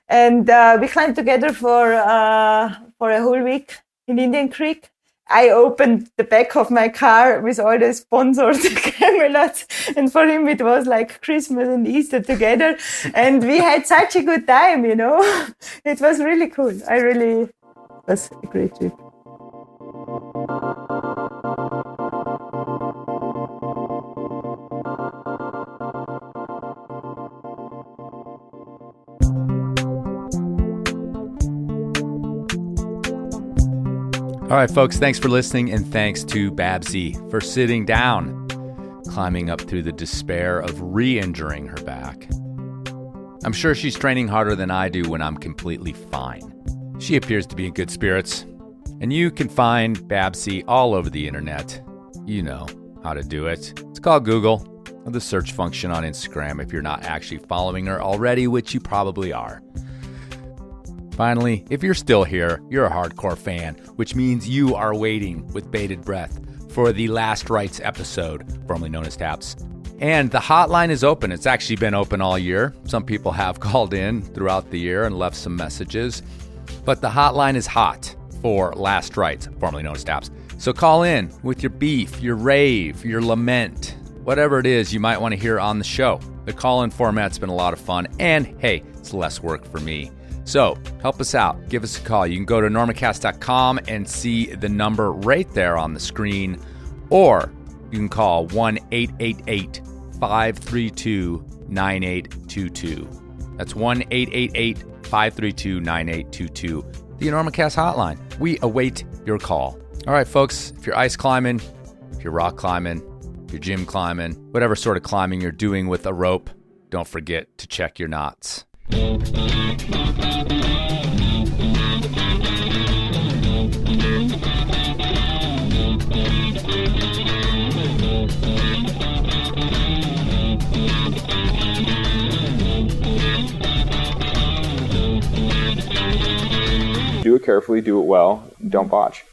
And we climbed together for a whole week in Indian Creek. I opened the back of my car with all the sponsored camelots, and for him it was like Christmas and Easter together, and we had such a good time, It was really cool. It was a great trip. All right, folks, thanks for listening, and thanks to Babsi for sitting down, climbing up through the despair of re-injuring her back. I'm sure she's training harder than I do when I'm completely fine. She appears to be in good spirits, and you can find Babsi all over the internet. You know how to do it. It's called Google, or the search function on Instagram if you're not actually following her already, which you probably are. Finally, if you're still here, you're a hardcore fan, which means you are waiting with bated breath for the Last Rites episode, formerly known as TAPS. And the hotline is open. It's actually been open all year. Some people have called in throughout the year and left some messages. But the hotline is hot for Last Rites, formerly known as TAPS. So call in with your beef, your rave, your lament, whatever it is you might want to hear on the show. The call-in format's been a lot of fun. And hey, it's less work for me. So help us out. Give us a call. You can go to enormocast.com and see the number right there on the screen, or you can call 1-888-532-9822. That's 1-888-532-9822. The Enormocast hotline. We await your call. All right, folks, if you're ice climbing, if you're rock climbing, if you're gym climbing, whatever sort of climbing you're doing with a rope, don't forget to check your knots. Do it carefully, do it well, don't botch.